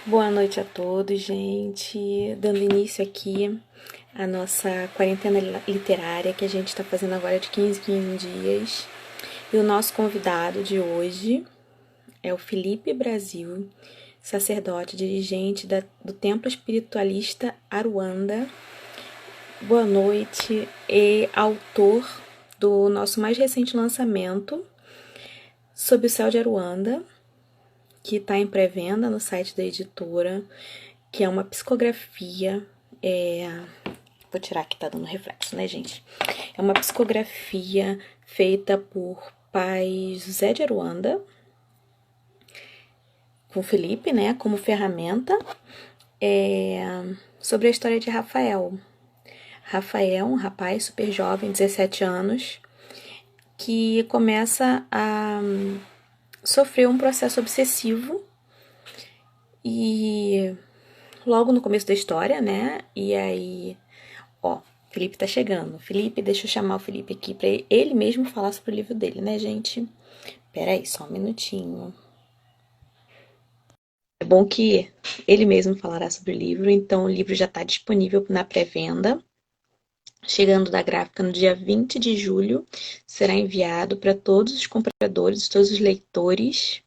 Boa noite a todos, gente. Dando início aqui à nossa quarentena literária que a gente está fazendo agora de 15 em 15 dias. E o nosso convidado de hoje é o Felipe Brasil, sacerdote dirigente do Templo Espiritualista Aruanda. Boa noite, e autor do nosso mais recente lançamento, Sob o Céu de Aruanda, que está em pré-venda no site da editora, que é uma psicografia. Vou tirar aqui, tá dando reflexo, né, gente? É uma psicografia feita por Pai José de Aruanda, com Felipe, né, como ferramenta, é, sobre a história de Rafael. Rafael, um rapaz super jovem, 17 anos, que começa a sofrer um processo obsessivo e logo no começo da história, né? E aí, ó, Felipe tá chegando. Felipe, deixa eu chamar o Felipe aqui pra ele mesmo falar sobre o livro dele, né, gente? Pera aí, só um minutinho. É bom que ele mesmo falará sobre o livro, então o livro já está disponível na pré-venda. Chegando da gráfica no dia 20 de julho, será enviado para todos os compradores, todos os leitores,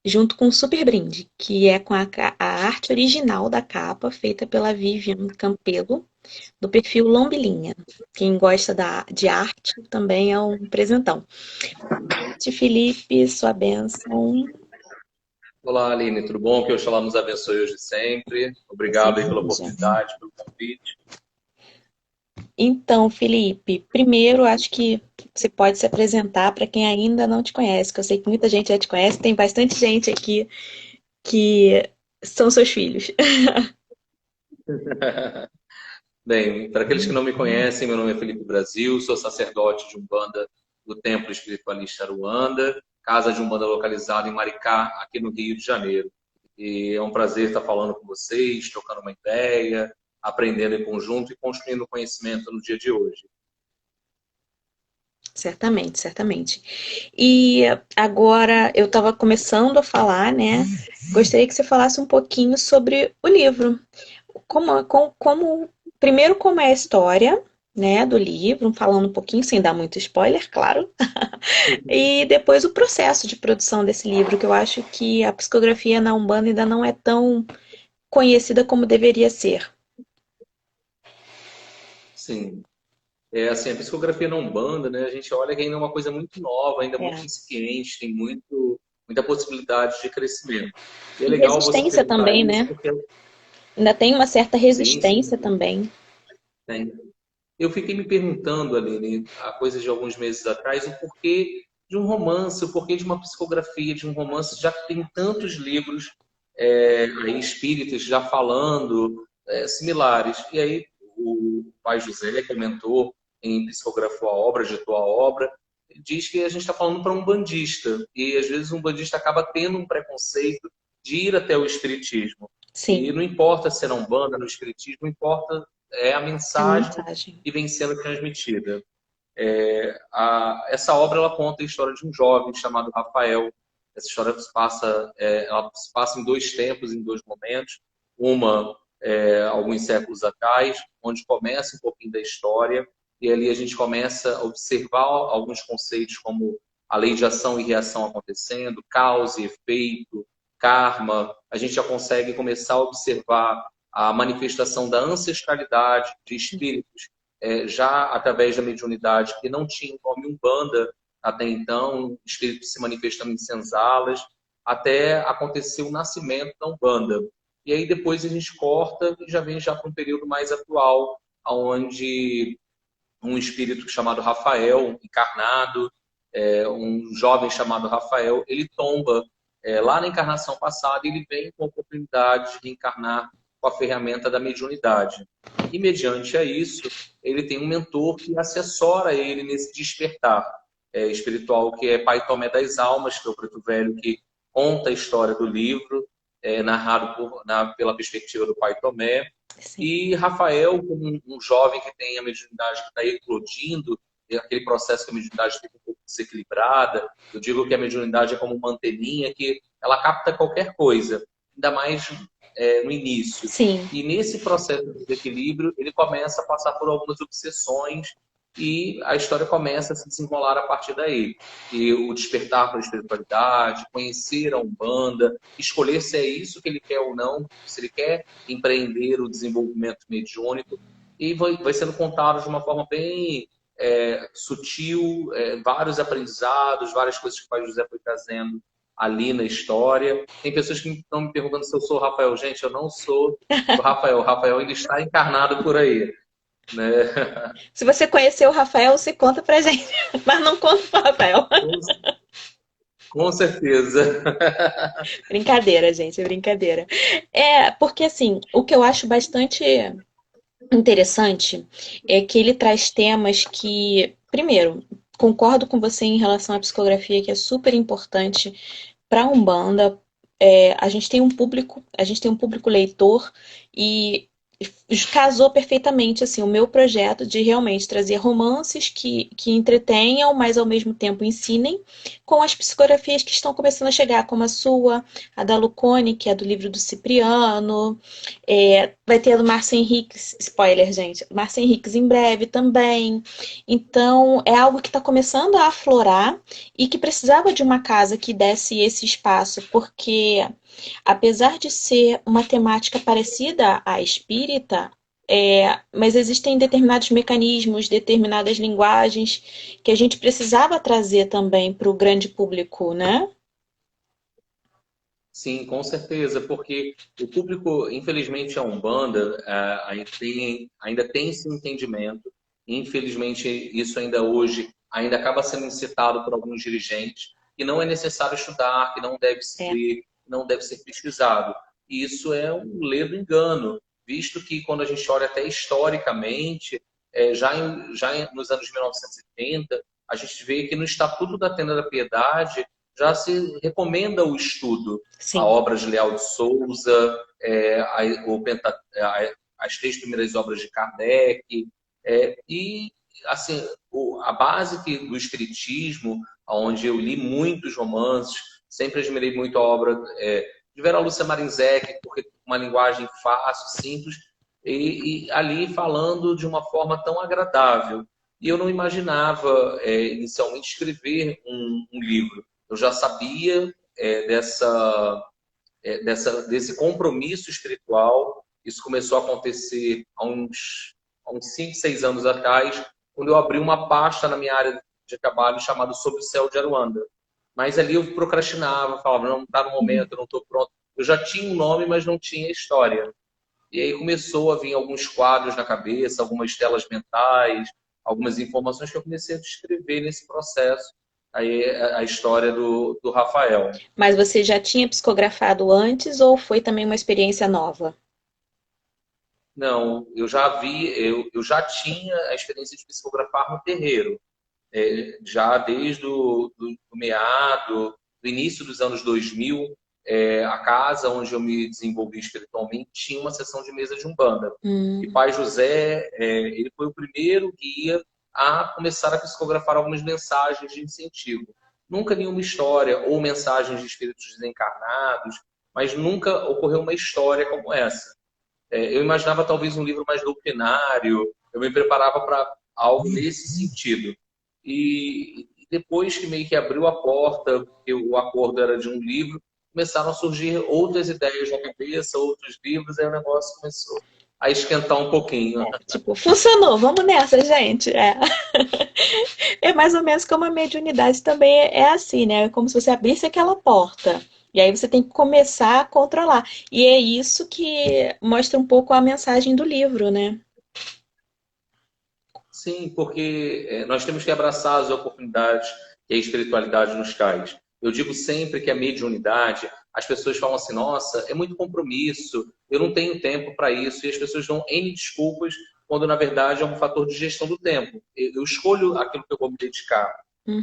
junto com um super brinde, que é com a arte original da capa, feita pela Vivian Campelo, do perfil Lombilinha. Quem gosta de arte também é um presentão. Felipe, sua bênção. Olá, Aline, tudo bom? Que o Oxalá nos abençoe hoje e sempre. Obrigado aí pela Certeza. oportunidade, pelo convite. Então, Felipe, primeiro acho que você pode se apresentar para quem ainda não te conhece, que eu sei que muita gente já te conhece, tem bastante gente aqui que são seus filhos. Bem, para aqueles que não me conhecem, meu nome é Felipe Brasil, sou sacerdote de Umbanda do Templo Espiritualista Aruanda, casa de Umbanda localizada em Maricá, aqui no Rio de Janeiro. E é um prazer estar falando com vocês, trocando uma ideia, aprendendo em conjunto e construindo conhecimento no dia de hoje. Certamente, certamente. E agora eu estava começando a falar, né? Gostaria que você falasse um pouquinho sobre o livro. Primeiro, como é a história, né, do livro, falando um pouquinho, sem dar muito spoiler, claro. E depois o processo de produção desse livro, que eu acho que a psicografia na Umbanda ainda não é tão conhecida como deveria ser. Sim. É assim, a psicografia na Umbanda, né? A gente olha que ainda é uma coisa muito nova, ainda muito É. incipiente, tem muita possibilidade de crescimento. E é E legal você resistência perguntar também, isso, né? porque Ainda tem uma certa sim, resistência sim, também. tem. Eu fiquei me perguntando, Aline, há coisa de alguns meses atrás, o porquê de um romance, o porquê de uma psicografia, de um romance, já que tem tantos livros aí espíritas já falando similares. E aí o pai José comentou em Psicografou a Obra, ditou a obra, diz que a gente está falando para um bandista, e às vezes um bandista acaba tendo um preconceito de ir até o espiritismo. E Sim, não importa se é na Umbanda, no espiritismo, importa a a mensagem mensagem. que vem sendo transmitida. Essa obra ela conta a história de um jovem chamado Rafael. Essa história ela se passa em dois tempos, em dois momentos. Uma, alguns séculos atrás, onde começa um pouquinho da história, e ali a gente começa a observar alguns conceitos como a lei de ação e reação acontecendo, causa e efeito, karma. A gente já consegue começar a observar a manifestação da ancestralidade de espíritos já através da mediunidade, que não tinha o nome Umbanda até então, espíritos se manifestando em senzalas, até acontecer o nascimento da Umbanda. E aí depois a gente corta e já vem já para um período mais atual, onde um espírito chamado Rafael, encarnado, um jovem chamado Rafael, ele tomba lá na encarnação passada e ele vem com a oportunidade de reencarnar com a ferramenta da mediunidade. E mediante a isso, ele tem um mentor que assessora ele nesse despertar espiritual, que é Pai Tomé das Almas, que é o preto velho que conta a história do livro, narrado pela perspectiva do Pai Tomé. Sim. E Rafael, como um jovem que tem a mediunidade que está eclodindo, aquele processo que a mediunidade fica um pouco desequilibrada, eu digo que a mediunidade é como uma anteninha que ela capta qualquer coisa. ainda mais no início. Sim. E nesse processo de desequilíbrio, ele começa a passar por algumas obsessões e a história começa a se desenrolar a partir daí. E o despertar para a espiritualidade, conhecer a Umbanda, escolher se é isso que ele quer ou não, se ele quer empreender o desenvolvimento mediúnico, e vai sendo contado de uma forma bem sutil, vários aprendizados, várias coisas que o Pai José foi trazendo ali na história. Tem pessoas que estão me perguntando se eu sou o Rafael. Gente, eu não sou o Rafael. O Rafael ainda está encarnado por aí, né? Se você conheceu o Rafael, você conta pra gente, mas não conta pro Rafael. Com certeza. Brincadeira, gente, é brincadeira. Porque assim, o que eu acho bastante interessante é que ele traz temas que, primeiro, concordo com você em relação à psicografia, que é super importante para a Umbanda. A gente tem um público leitor e casou perfeitamente assim o meu projeto de realmente trazer romances que entretenham, mas ao mesmo tempo ensinem, com as psicografias que estão começando a chegar, como a sua, a da Lucone, que é do livro do Cipriano, vai ter a do Márcio Henriques, spoiler, gente, Márcio Henriques em breve também. Então, é algo que está começando a aflorar e que precisava de uma casa que desse esse espaço, porque apesar de ser uma temática parecida à espírita, mas existem determinados mecanismos, determinadas linguagens que a gente precisava trazer também para o grande público, né? Sim, com certeza, porque o público, infelizmente, a Umbanda ainda tem esse entendimento. Infelizmente, isso ainda hoje ainda acaba sendo incitado por alguns dirigentes, que não é necessário estudar, que não deve se É, ler, não deve ser pesquisado. E isso é um ledo engano, visto que quando a gente olha até historicamente, nos anos 1970, a gente vê que no Estatuto da Tenda da Piedade já se recomenda o estudo. A sim. obra de Leal de Souza, as três primeiras obras de Kardec, e assim, a base do Espiritismo, onde eu li muitos romances, sempre admirei muito a obra de Vera Lúcia Marinzec, porque uma linguagem fácil, simples, e ali falando de uma forma tão agradável. E eu não imaginava inicialmente escrever um livro. Eu já sabia desse compromisso espiritual. Isso começou a acontecer há uns 5, 6 anos atrás, quando eu abri uma pasta na minha área de trabalho chamada Sob o Céu de Aruanda. Mas ali eu procrastinava, falava, não está no momento, não estou pronto. Eu já tinha um nome, mas não tinha história. E aí começou a vir alguns quadros na cabeça, algumas telas mentais, algumas informações que eu comecei a descrever nesse processo. Aí a história do Rafael. Mas você já tinha psicografado antes ou foi também uma experiência nova? Não, eu já tinha a experiência de psicografar no terreiro, já desde do meado, do início dos anos 2000, a casa onde eu me desenvolvi espiritualmente tinha uma sessão de mesa de Umbanda. E Hum, Pai José, ele foi o primeiro guia a começar a psicografar algumas mensagens de incentivo. Nunca nenhuma história ou mensagens de espíritos desencarnados, mas nunca ocorreu uma história como essa. Eu imaginava talvez um livro mais doutrinário, eu me preparava para algo nesse sentido. E depois que meio que abriu a porta, porque o acordo era de um livro, começaram a surgir outras ideias na cabeça, outros livros, aí o negócio começou a esquentar um pouquinho. tipo, funcionou, vamos nessa, gente. É mais ou menos como a mediunidade também é assim, né? É como se você abrisse aquela porta. E aí você tem que começar a controlar. E é isso que mostra um pouco a mensagem do livro, né? Sim, porque nós temos que abraçar as oportunidades que a espiritualidade nos traz. Eu digo sempre que a mediunidade, as pessoas falam assim, nossa, é muito compromisso, eu não tenho tempo para isso, e as pessoas dão N desculpas, quando na verdade é um fator de gestão do tempo. Eu escolho aquilo que eu vou me dedicar. Uhum.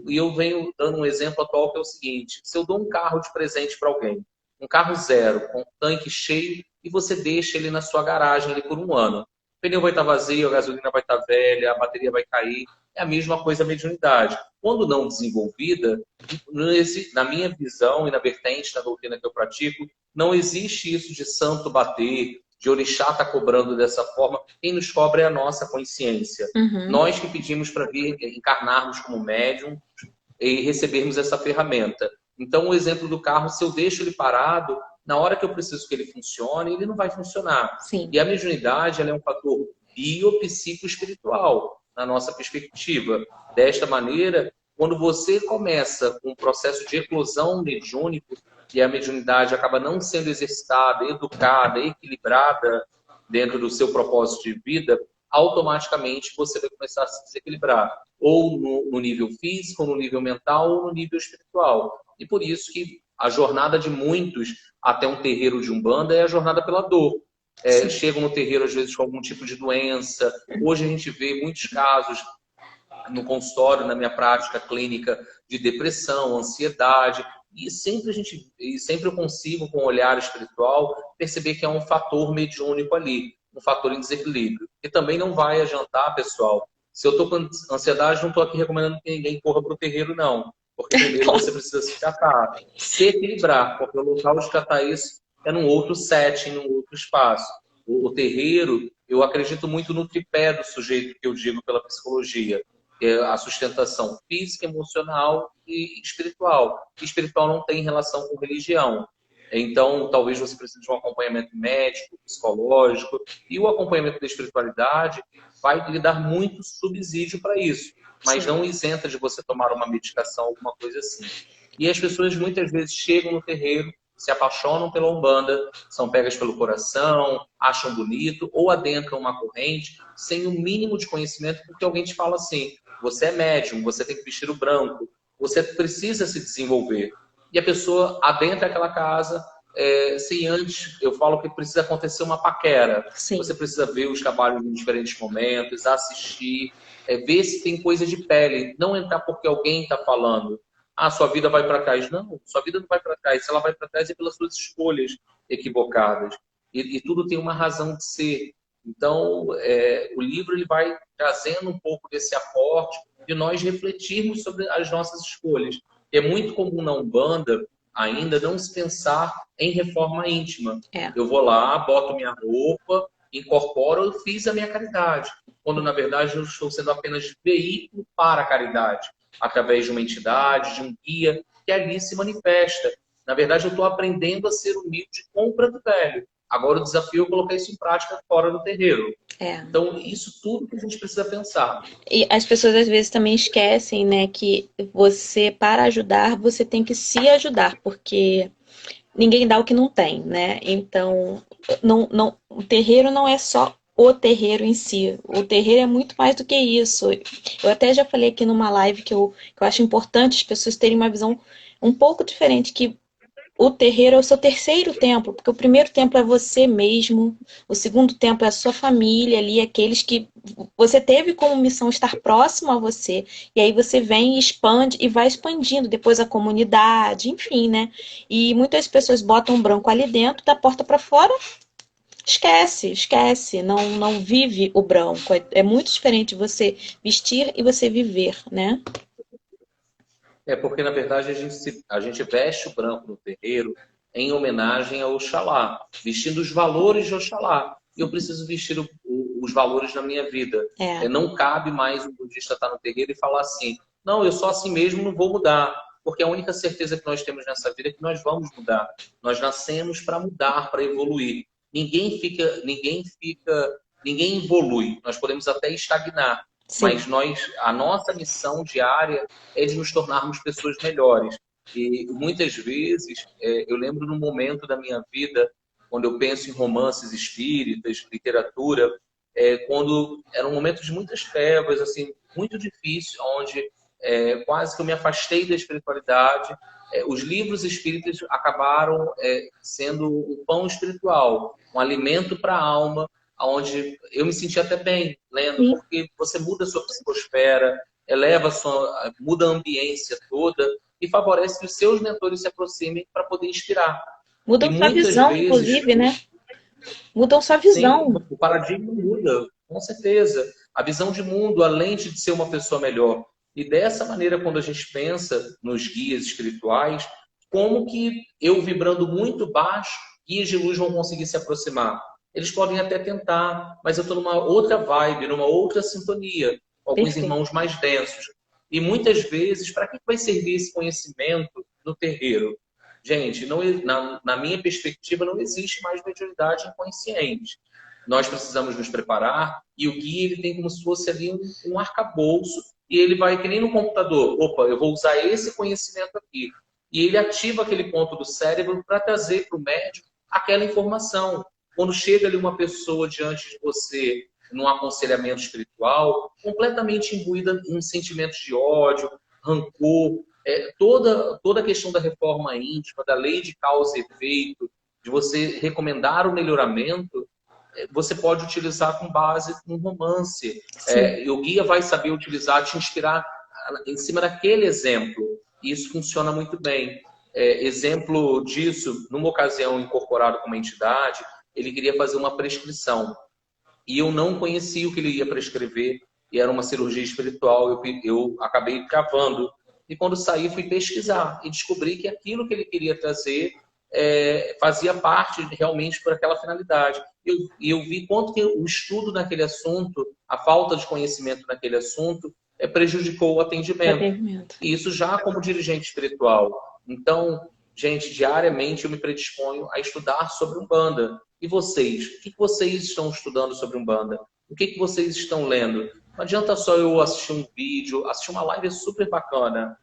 E eu venho dando um exemplo atual que é o seguinte: se eu dou um carro de presente para alguém, um carro zero, com tanque cheio, e você deixa ele na sua garagem ali por um ano. pneu vai estar vazio, a gasolina vai estar velha, a bateria vai cair. É a mesma coisa a mediunidade. Quando não desenvolvida, na minha visão e na vertente da doutrina que eu pratico, não existe isso de santo bater, de orixá estar cobrando dessa forma. Quem nos cobra é a nossa consciência. Uhum. Nós que pedimos para vir encarnarmos como médium e recebermos essa ferramenta. Então, o exemplo do carro, se eu deixo ele parado, na hora que eu preciso que ele funcione, ele não vai funcionar. Sim. E a mediunidade, ela é um fator biopsicoespiritual, na nossa perspectiva. Desta maneira, quando você começa um processo de eclosão mediúnico e a mediunidade acaba não sendo exercitada, educada, equilibrada dentro do seu propósito de vida, automaticamente você vai começar a se desequilibrar, ou no nível físico, ou no nível mental, ou no nível espiritual. E por isso que a jornada de muitos até um terreiro de Umbanda é a jornada pela dor. Chegam no terreiro, às vezes, com algum tipo de doença. Hoje a gente vê muitos casos no consultório, na minha prática clínica, de depressão, ansiedade. E sempre eu consigo, com o olhar espiritual, perceber que é um fator mediúnico ali, um fator em desequilíbrio. E também não vai adiantar, pessoal. Se eu estou com ansiedade, não estou aqui recomendando que ninguém corra para o terreiro, não. Porque primeiro você precisa se tratar, se equilibrar, porque o local de tratar isso é num outro setting, num outro espaço. O terreiro, eu acredito muito no tripé do sujeito, que eu digo pela psicologia. A sustentação física, emocional e espiritual. E espiritual não tem relação com religião. Então, talvez você precise de um acompanhamento médico, psicológico, e o acompanhamento da espiritualidade vai lhe dar muito subsídio para isso, mas não isenta de você tomar uma medicação, alguma coisa assim. E as pessoas muitas vezes chegam no terreiro, se apaixonam pela Umbanda, são pegas pelo coração, acham bonito, ou adentram uma corrente sem o mínimo de conhecimento, porque alguém te fala assim: você é médium, você tem que vestir o branco, você precisa se desenvolver. E a pessoa adentra aquela casa, sem antes, eu falo que precisa acontecer uma paquera. Sim. Você precisa ver os trabalhos em diferentes momentos, assistir, ver se tem coisa de pele. Não entrar porque alguém está falando. Ah, sua vida vai para trás. Não, sua vida não vai para trás. Se ela vai para trás é pelas suas escolhas equivocadas. E tudo tem uma razão de ser. Então, o livro ele vai trazendo um pouco desse aporte de nós refletirmos sobre as nossas escolhas. É muito comum na Umbanda ainda não se pensar em reforma íntima. Eu vou lá, boto minha roupa, incorporo, eu fiz a minha caridade. Quando, na verdade, eu estou sendo apenas veículo para a caridade, através de uma entidade, de um guia, que ali se manifesta. Na verdade, eu estou aprendendo a ser humilde com o Preto Velho. Agora o desafio é colocar isso em prática fora do terreiro. Então, isso tudo que a gente precisa pensar. E as pessoas às vezes também esquecem, né, que você, para ajudar, você tem que se ajudar, porque ninguém dá o que não tem, né? Então, o terreiro não é só o terreiro em si. O terreiro é muito mais do que isso. Eu até já falei aqui numa live que eu acho importante as pessoas terem uma visão um pouco diferente, que o terreiro é o seu terceiro templo, porque o primeiro templo é você mesmo, o segundo templo é a sua família ali, aqueles que você teve como missão estar próximo a você, e aí você vem e expande e vai expandindo, depois a comunidade, enfim, né? E muitas pessoas botam um branco ali dentro, da porta para fora, esquece, não vive o branco. É muito diferente você vestir e você viver, né? Porque, na verdade, a gente veste o branco no terreiro em homenagem ao Oxalá, vestindo os valores de Oxalá. E eu preciso vestir os valores na minha vida. Não cabe mais um budista estar no terreiro e falar assim: não, eu sou assim mesmo, não vou mudar. Porque a única certeza que nós temos nessa vida é que nós vamos mudar. Nós nascemos para mudar, para evoluir. Ninguém evolui. Nós podemos até estagnar. Sim. Mas a nossa missão diária é de nos tornarmos pessoas melhores. E muitas vezes, eu lembro num momento da minha vida, quando eu penso em romances espíritas, literatura, quando era um momento de muitas trevas, assim, muito difícil, onde quase que eu me afastei da espiritualidade. Os livros espíritas acabaram sendo um pão espiritual, um alimento para a alma, onde eu me senti até bem lendo, porque você muda a sua psicosfera, muda a ambiência toda e favorece que os seus mentores se aproximem para poder inspirar. Muda a sua visão, inclusive, né? Mudam sua Sim, visão. o paradigma muda, com certeza. A visão de mundo, além de ser uma pessoa melhor. E dessa maneira, quando a gente pensa nos guias espirituais, como que eu vibrando muito baixo, guias de luz vão conseguir se aproximar? Eles podem até tentar, mas eu estou numa outra vibe, numa outra sintonia, com alguns Perfeito. irmãos mais densos. E muitas vezes, para que vai servir esse conhecimento no terreiro? Gente, não, na minha perspectiva, não existe mais mediunidade inconsciente. Nós precisamos nos preparar e o guia ele tem como se fosse ali um arcabouço e ele vai que nem no computador. Opa, eu vou usar esse conhecimento aqui. E ele ativa aquele ponto do cérebro para trazer para o médium aquela informação. Quando chega ali uma pessoa diante de você num aconselhamento espiritual, completamente imbuída em sentimentos de ódio, rancor, toda a questão da reforma íntima, da lei de causa e efeito, de você recomendar o melhoramento, você pode utilizar com base num romance. Sim. E o guia vai saber utilizar, te inspirar em cima daquele exemplo. E isso funciona muito bem. Exemplo disso, numa ocasião incorporado com uma entidade, ele queria fazer uma prescrição. E eu não conhecia o que ele ia prescrever, e era uma cirurgia espiritual, eu acabei cavando. E quando saí, fui pesquisar e descobri que aquilo que ele queria trazer fazia parte realmente por aquela finalidade. E eu vi quanto que o estudo naquele assunto, a falta de conhecimento naquele assunto, prejudicou o O atendimento. atendimento. E isso já como dirigente espiritual. Então, gente, diariamente eu me predisponho a estudar sobre Umbanda. E vocês? O que vocês estão estudando sobre Umbanda? O que vocês estão lendo? Não adianta só eu assistir um vídeo, assistir uma live é super bacana.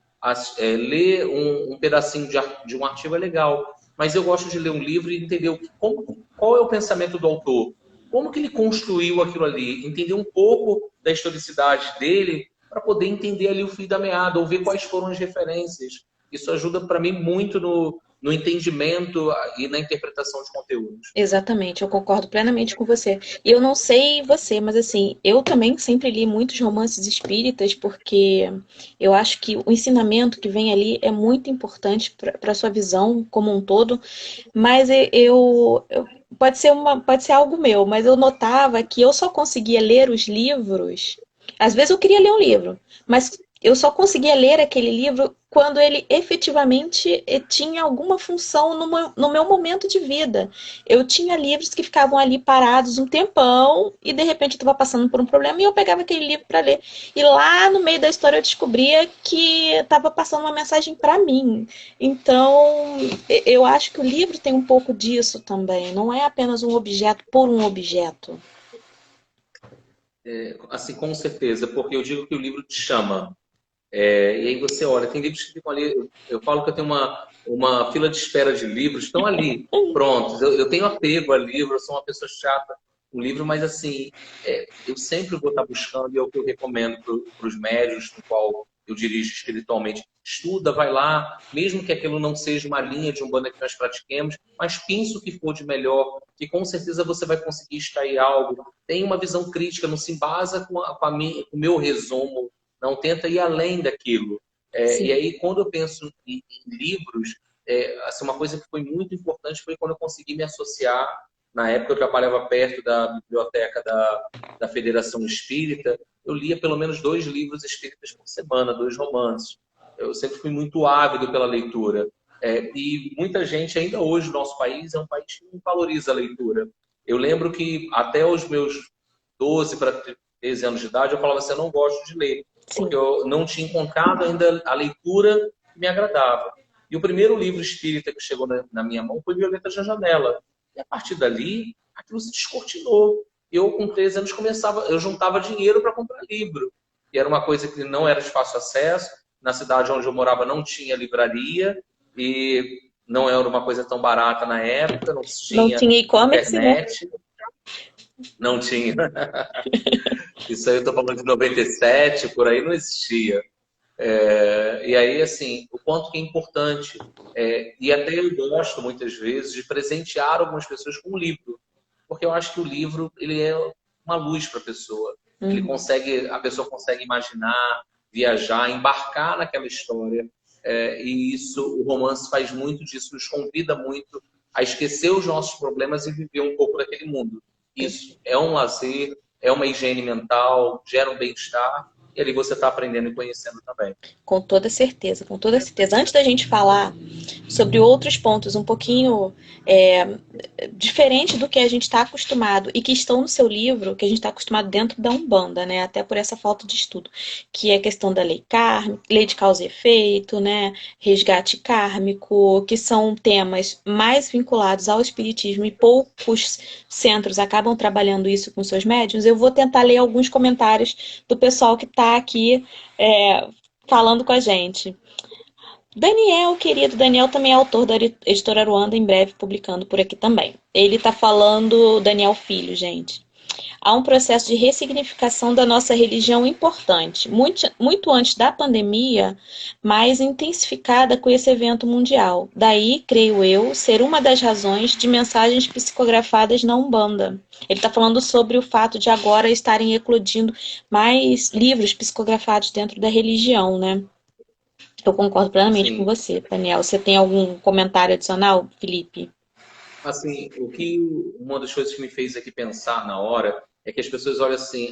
Ler um pedacinho de um artigo é legal. Mas eu gosto de ler um livro e entender qual é o pensamento do autor. Como que ele construiu aquilo ali? Entender um pouco da historicidade dele para poder entender ali o fio da meada, ou ver quais foram as referências. Isso ajuda para mim muito no entendimento e na interpretação de conteúdos. Exatamente, eu concordo plenamente com você. E eu não sei você, mas assim, eu também sempre li muitos romances espíritas porque eu acho que o ensinamento que vem ali é muito importante para a sua visão como um todo. Mas pode ser algo meu, mas eu notava que eu só conseguia ler os livros. Às vezes eu queria ler um livro, mas eu só conseguia ler aquele livro quando ele efetivamente tinha alguma função no meu momento de vida. Eu tinha livros que ficavam ali parados um tempão e de repente eu estava passando por um problema e eu pegava aquele livro para ler. E lá no meio da história eu descobria que estava passando uma mensagem para mim. Então, eu acho que o livro tem um pouco disso também. Não é apenas um objeto por um objeto. Assim, com certeza, porque eu digo que o livro te chama. E aí você olha, tem livros que ficam ali. Eu falo que eu tenho uma fila de espera de livros, estão ali, prontos. Eu tenho apego a livro, eu sou uma pessoa chata com livro, mas assim, eu sempre vou estar buscando, e é o que eu recomendo para os médios, no qual eu dirijo espiritualmente. Estuda, vai lá, mesmo que aquilo não seja uma linha de Umbanda que nós pratiquemos, mas pensa o que for de melhor, que com certeza você vai conseguir extrair algo. Tem uma visão crítica, não se embasa com o meu resumo, não tenta ir além daquilo. E Sim. aí, quando eu penso em livros, assim, uma coisa que foi muito importante foi quando eu consegui me associar. Na época, eu trabalhava perto da biblioteca da Federação Espírita. Eu lia pelo menos 2 livros espíritas por semana, 2 romances. Eu sempre fui muito ávido pela leitura. E muita gente, ainda hoje, no nosso país, é um país que não valoriza a leitura. Eu lembro que até os meus 12 para 13 anos de idade, eu falava assim, eu não gosto de ler, porque Sim. eu não tinha encontrado ainda a leitura que me agradava. E o primeiro livro espírita que chegou na minha mão foi Violeta da Janela. E a partir dali, aquilo se descortinou. Eu, com 13 anos, eu juntava dinheiro para comprar livro. E era uma coisa que não era de fácil acesso. Na cidade onde eu morava não tinha livraria e não era uma coisa tão barata na época, não Não tinha tinha e-commerce, né? internet, não tinha. Isso aí eu estou falando de 97, por aí não existia. E aí, assim, o quanto que é importante. E até eu gosto, muitas vezes, de presentear algumas pessoas com um livro. Porque eu acho que o livro, ele é uma luz para a pessoa. Uhum. A pessoa consegue imaginar, viajar, embarcar naquela história. E isso, o romance faz muito disso, nos convida muito a esquecer os nossos problemas e viver um pouco daquele mundo. Isso é um lazer, é uma higiene mental, gera um bem-estar, e ali você está aprendendo e conhecendo também. Com toda certeza, com toda certeza. Antes da gente falar sobre outros pontos um pouquinho diferente do que a gente está acostumado e que estão no seu livro, que a gente está acostumado dentro da Umbanda, né? Até por essa falta de estudo, que é a questão da lei kármica, lei de causa e efeito, né? Resgate kármico, que são temas mais vinculados ao espiritismo e poucos centros acabam trabalhando isso com seus médiuns. Eu vou tentar ler alguns comentários do pessoal que está aqui falando com a gente. Daniel, querido, Daniel também é autor da editora Aruanda, em breve publicando por aqui também. Ele está falando, Daniel Filho, gente. Há um processo de ressignificação da nossa religião importante, muito antes da pandemia, mas intensificada com esse evento mundial. Daí, creio eu, ser uma das razões de mensagens psicografadas na Umbanda. Ele está falando sobre o fato de agora estarem eclodindo mais livros psicografados dentro da religião, né? Eu concordo plenamente com Sim. você, Daniel. Você tem algum comentário adicional, Felipe? Assim, uma das coisas que me fez aqui pensar na hora é que as pessoas olham assim,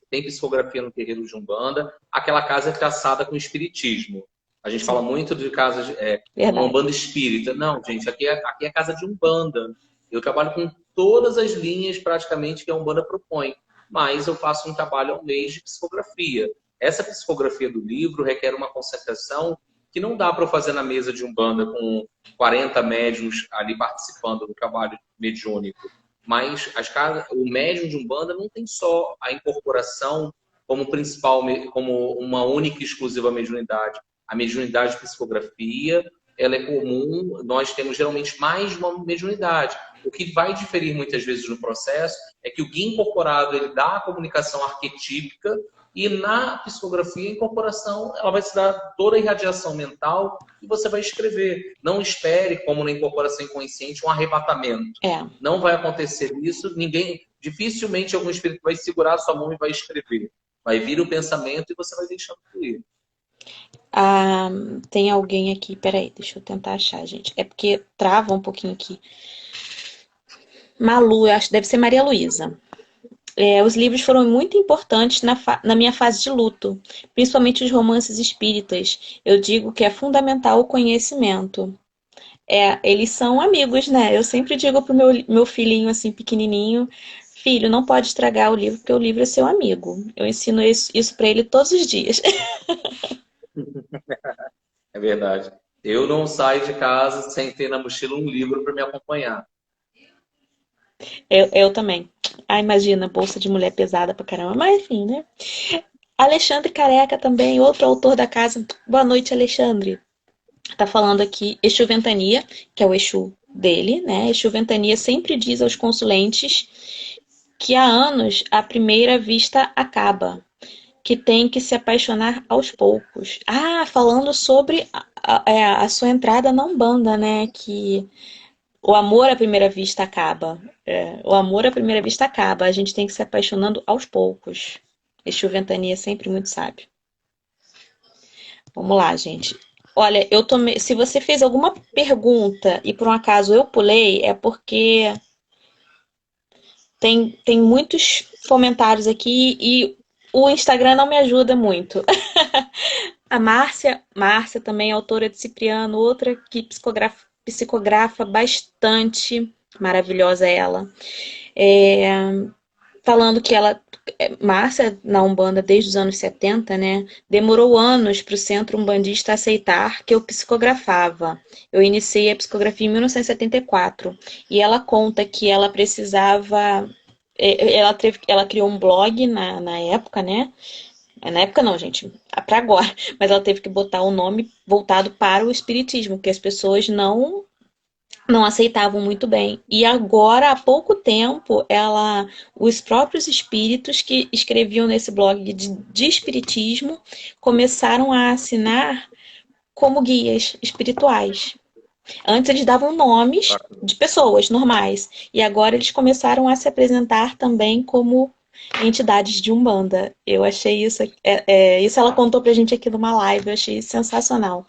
tem psicografia no terreiro de Umbanda, aquela casa é traçada com espiritismo. A gente fala muito de casas, uma Verdade. Umbanda espírita. Não, gente, aqui é casa de Umbanda. Eu trabalho com todas as linhas praticamente que a Umbanda propõe, mas eu faço um trabalho ao mês de psicografia. Essa psicografia do livro requer uma concentração que não dá para fazer na mesa de Umbanda com 40 médiuns ali participando do trabalho mediúnico. Mas o médium de Umbanda não tem só a incorporação como principal, como uma única e exclusiva mediunidade. A mediunidade de psicografia, ela é comum, nós temos geralmente mais de uma mediunidade. O que vai diferir muitas vezes no processo é que o guia incorporado ele dá a comunicação arquetípica e na psicografia, a incorporação, ela vai te dar toda a irradiação mental e você vai escrever. Não espere, como na incorporação inconsciente, um arrebatamento. Não vai acontecer isso. Dificilmente algum espírito vai segurar a sua mão e vai escrever. Vai vir o pensamento e você vai deixando fluir. Tem alguém aqui, peraí, deixa eu tentar achar, gente. É porque trava um pouquinho aqui. Malu, eu acho que deve ser Maria Luísa. Os livros foram muito importantes na minha fase de luto, principalmente os romances espíritas. Eu digo que é fundamental o conhecimento. Eles são amigos, né? Eu sempre digo pro meu filhinho, assim, pequenininho, filho, não pode estragar o livro, porque o livro é seu amigo. Eu ensino isso para ele todos os dias. É verdade. Eu não saio de casa sem ter na mochila um livro para me acompanhar. Eu também. Imagina, bolsa de mulher pesada pra caramba. Mas enfim, né? Alexandre Careca também, outro autor da casa. Boa noite, Alexandre. Tá falando aqui Exu Ventania, que é o Exu dele, né? Exu Ventania sempre diz aos consulentes que há anos a primeira vista acaba, que tem que se apaixonar aos poucos. Falando sobre a sua entrada na Umbanda, né? Que o amor à primeira vista acaba. O amor à primeira vista acaba. A gente tem que se apaixonando aos poucos. Exu Ventania é sempre muito sábio. Vamos lá, gente. Olha, se você fez alguma pergunta e por um acaso eu pulei, é porque tem muitos comentários aqui e o Instagram não me ajuda muito. A Márcia também, autora de Cipriano, outra que psicografa bastante, maravilhosa ela. Falando que Márcia, na Umbanda desde os anos 70, né, demorou anos para o centro umbandista aceitar que eu psicografava. Eu iniciei a psicografia em 1974 e ela conta que ela precisava, ela criou um blog na época, né? Na época não, gente, para agora, mas ela teve que botar o nome voltado para o espiritismo, porque as pessoas não aceitavam muito bem. E agora, há pouco tempo, os próprios espíritos que escreviam nesse blog de espiritismo começaram a assinar como guias espirituais. Antes eles davam nomes de pessoas normais e agora eles começaram a se apresentar também como entidades de Umbanda. Eu achei isso, isso ela contou pra gente aqui numa live, eu achei sensacional.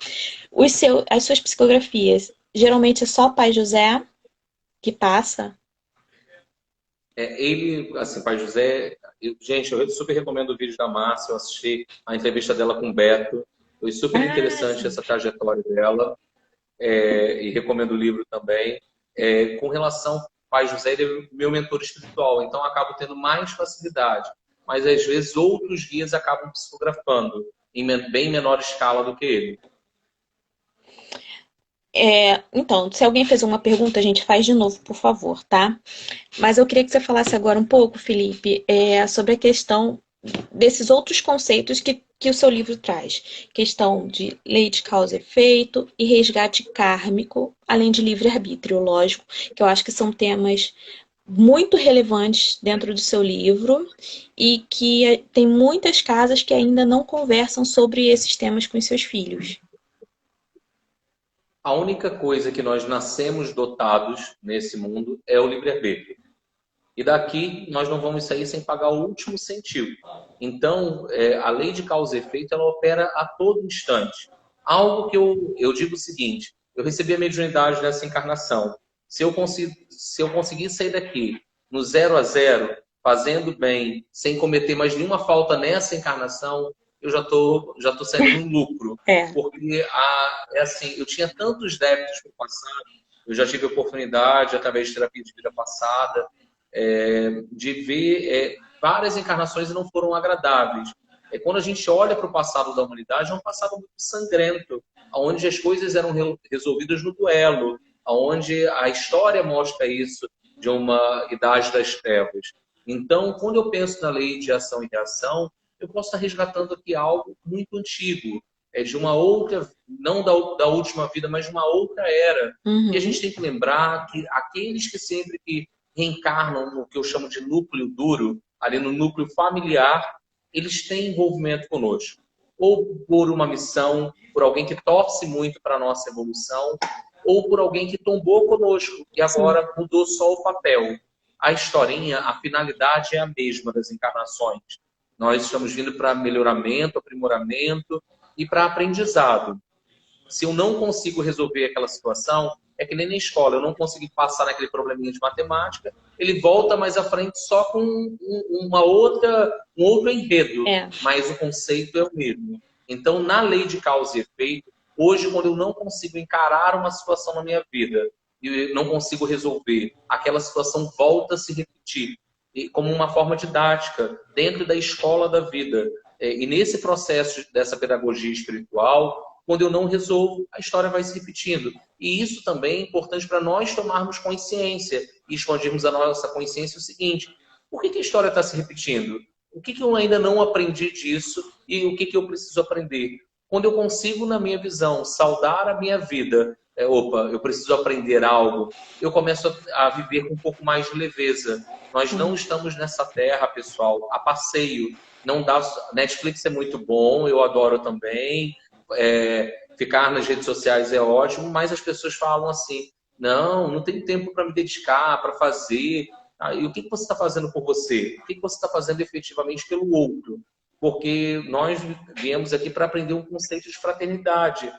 As suas psicografias, Geralmente é só Pai José que passa? Ele, assim, Pai José, gente, eu super recomendo o vídeo da Márcia, eu assisti a entrevista dela com o Beto, foi super Ah, interessante sim. essa trajetória dela, e recomendo o livro também. Com relação ao Pai José, ele é meu mentor espiritual, então eu acabo tendo mais facilidade, mas às vezes outros guias acabam psicografando em bem menor escala do que ele. Então, se alguém fez uma pergunta, a gente faz de novo, por favor, tá? Mas eu queria que você falasse agora um pouco, Felipe, sobre a questão desses outros conceitos que o seu livro traz. Questão de lei de causa e efeito e resgate kármico, além de livre-arbítrio, lógico, que eu acho que são temas muito relevantes dentro do seu livro e que tem muitas casas que ainda não conversam sobre esses temas com os seus filhos. A única coisa que nós nascemos dotados nesse mundo é o livre-arbítrio. E daqui nós não vamos sair sem pagar o último centavo. Então, a lei de causa e efeito, ela opera a todo instante. Algo que eu digo o seguinte, eu recebi a mediunidade nessa encarnação. Se eu conseguir sair daqui no 0 a 0, fazendo bem, sem cometer mais nenhuma falta nessa encarnação, eu já tô saindo no lucro. É. Porque é assim, eu tinha tantos débitos no passado, eu já tive a oportunidade, através de terapia de vida passada, de ver várias encarnações e não foram agradáveis. Quando a gente olha para o passado da humanidade, é um passado muito sangrento, onde as coisas eram resolvidas no duelo, onde a história mostra isso de uma idade das trevas. Então, quando eu penso na lei de ação e reação, eu posso estar resgatando aqui algo muito antigo, de uma outra, não da última vida, mas de uma outra era. E a Uhum. gente tem que lembrar que aqueles que sempre que reencarnam no que eu chamo de núcleo duro, ali no núcleo familiar, eles têm envolvimento conosco. Ou por uma missão, por alguém que torce muito para a nossa evolução, ou por alguém que tombou conosco e Sim. agora mudou só o papel. A historinha, a finalidade é a mesma das encarnações. Nós estamos vindo para melhoramento, aprimoramento e para aprendizado. Se eu não consigo resolver aquela situação, é que nem na escola, eu não consegui passar naquele probleminha de matemática, ele volta mais à frente só com um outro enredo, É. mas o conceito é o mesmo. Então, na lei de causa e efeito, hoje, quando eu não consigo encarar uma situação na minha vida e não consigo resolver, aquela situação volta a se repetir como uma forma didática dentro da escola da vida. E nesse processo dessa pedagogia espiritual, quando eu não resolvo, a história vai se repetindo. E isso também é importante para nós tomarmos consciência e expandirmos a nossa consciência o seguinte: por que a história está se repetindo? O que eu ainda não aprendi disso e o que eu preciso aprender? Quando eu consigo, na minha visão, saudar a minha vida, opa, eu preciso aprender algo, eu começo a viver com um pouco mais de leveza. Nós não Uhum. estamos nessa terra, pessoal, a passeio. Não dá. Netflix é muito bom, eu adoro também. Ficar nas redes sociais é ótimo, mas as pessoas falam assim: não tenho tempo para me dedicar, para fazer. E o que você está fazendo por você? O que você está fazendo efetivamente pelo outro? Porque nós viemos aqui para aprender um conceito de fraternidade,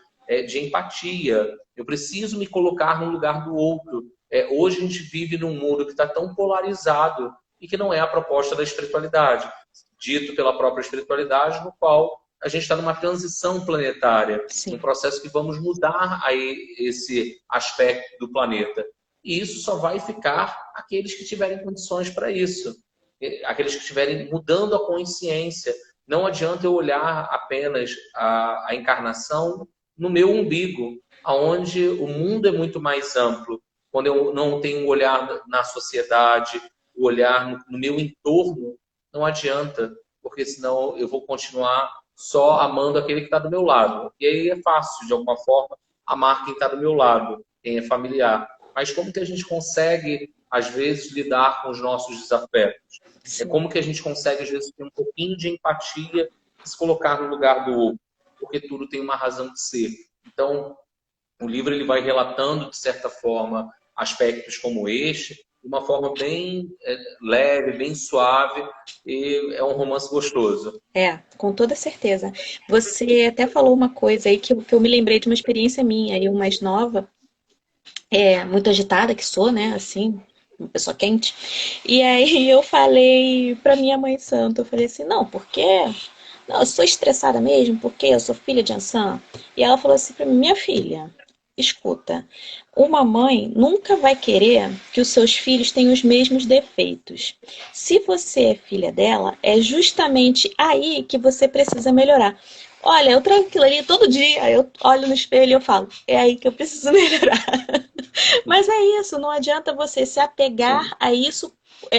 de empatia. Eu preciso me colocar no lugar do outro. Hoje a gente vive num mundo que está tão polarizado e que não é a proposta da espiritualidade, dito pela própria espiritualidade, no qual a gente está numa transição planetária, num Sim. processo que vamos mudar aí esse aspecto do planeta. E isso só vai ficar aqueles que tiverem condições para isso, aqueles que estiverem mudando a consciência. Não adianta eu olhar apenas a encarnação no meu umbigo, aonde o mundo é muito mais amplo. Quando eu não tenho um olhar na sociedade, o olhar no meu entorno, não adianta, porque senão eu vou continuar só amando aquele que está do meu lado. E aí é fácil, de alguma forma, amar quem está do meu lado, quem é familiar. Mas como que a gente consegue, às vezes, lidar com os nossos desafetos? Sim. Como que a gente consegue, às vezes, ter um pouquinho de empatia e se colocar no lugar do outro? Porque tudo tem uma razão de ser. Então, o livro ele vai relatando, de certa forma, aspectos como este, de uma forma bem leve, bem suave, e é um romance gostoso. Com toda certeza. Você até falou uma coisa aí que eu me lembrei de uma experiência minha, eu mais nova. muito agitada que sou, né? Assim, uma pessoa quente. E aí eu falei pra minha mãe santa, eu falei assim, não, porque não, eu sou estressada mesmo, porque eu sou filha de Ansan. E ela falou assim pra mim, minha filha, escuta, uma mãe nunca vai querer que os seus filhos tenham os mesmos defeitos. Se você é filha dela, é justamente aí que você precisa melhorar. Olha, eu trago aquilo ali todo dia, eu olho no espelho e eu falo, é aí que eu preciso melhorar. Mas é isso, não adianta você se Sim. apegar a isso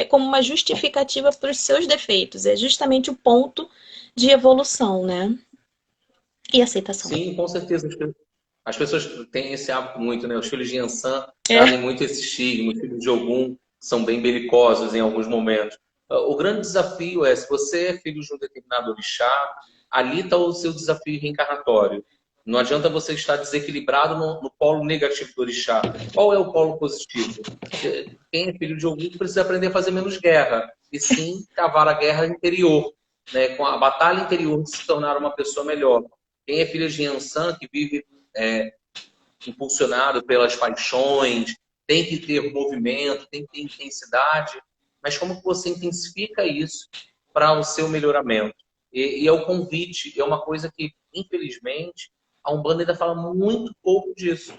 como uma justificativa para os seus defeitos. É justamente o ponto de evolução, né? E aceitação. Sim, com certeza. As pessoas têm esse hábito muito, né? Os filhos de Ansan É, trazem muito esse estigma. Os filhos de Ogum são bem belicosos em alguns momentos. O grande desafio é, se você é filho de um determinado orixá, ali está o seu desafio reencarnatório. Não adianta você estar desequilibrado no polo negativo do orixá. Qual é o polo positivo? Quem é filho de Ogum precisa aprender a fazer menos guerra, e sim cavar a guerra interior, né? Com a batalha interior de se tornar uma pessoa melhor. Quem é filho de Yansan, que vive impulsionado pelas paixões, tem que ter movimento, tem que ter intensidade, mas como que você intensifica isso para o seu melhoramento? E é o convite, é uma coisa que, infelizmente, a Umbanda ainda fala muito pouco disso.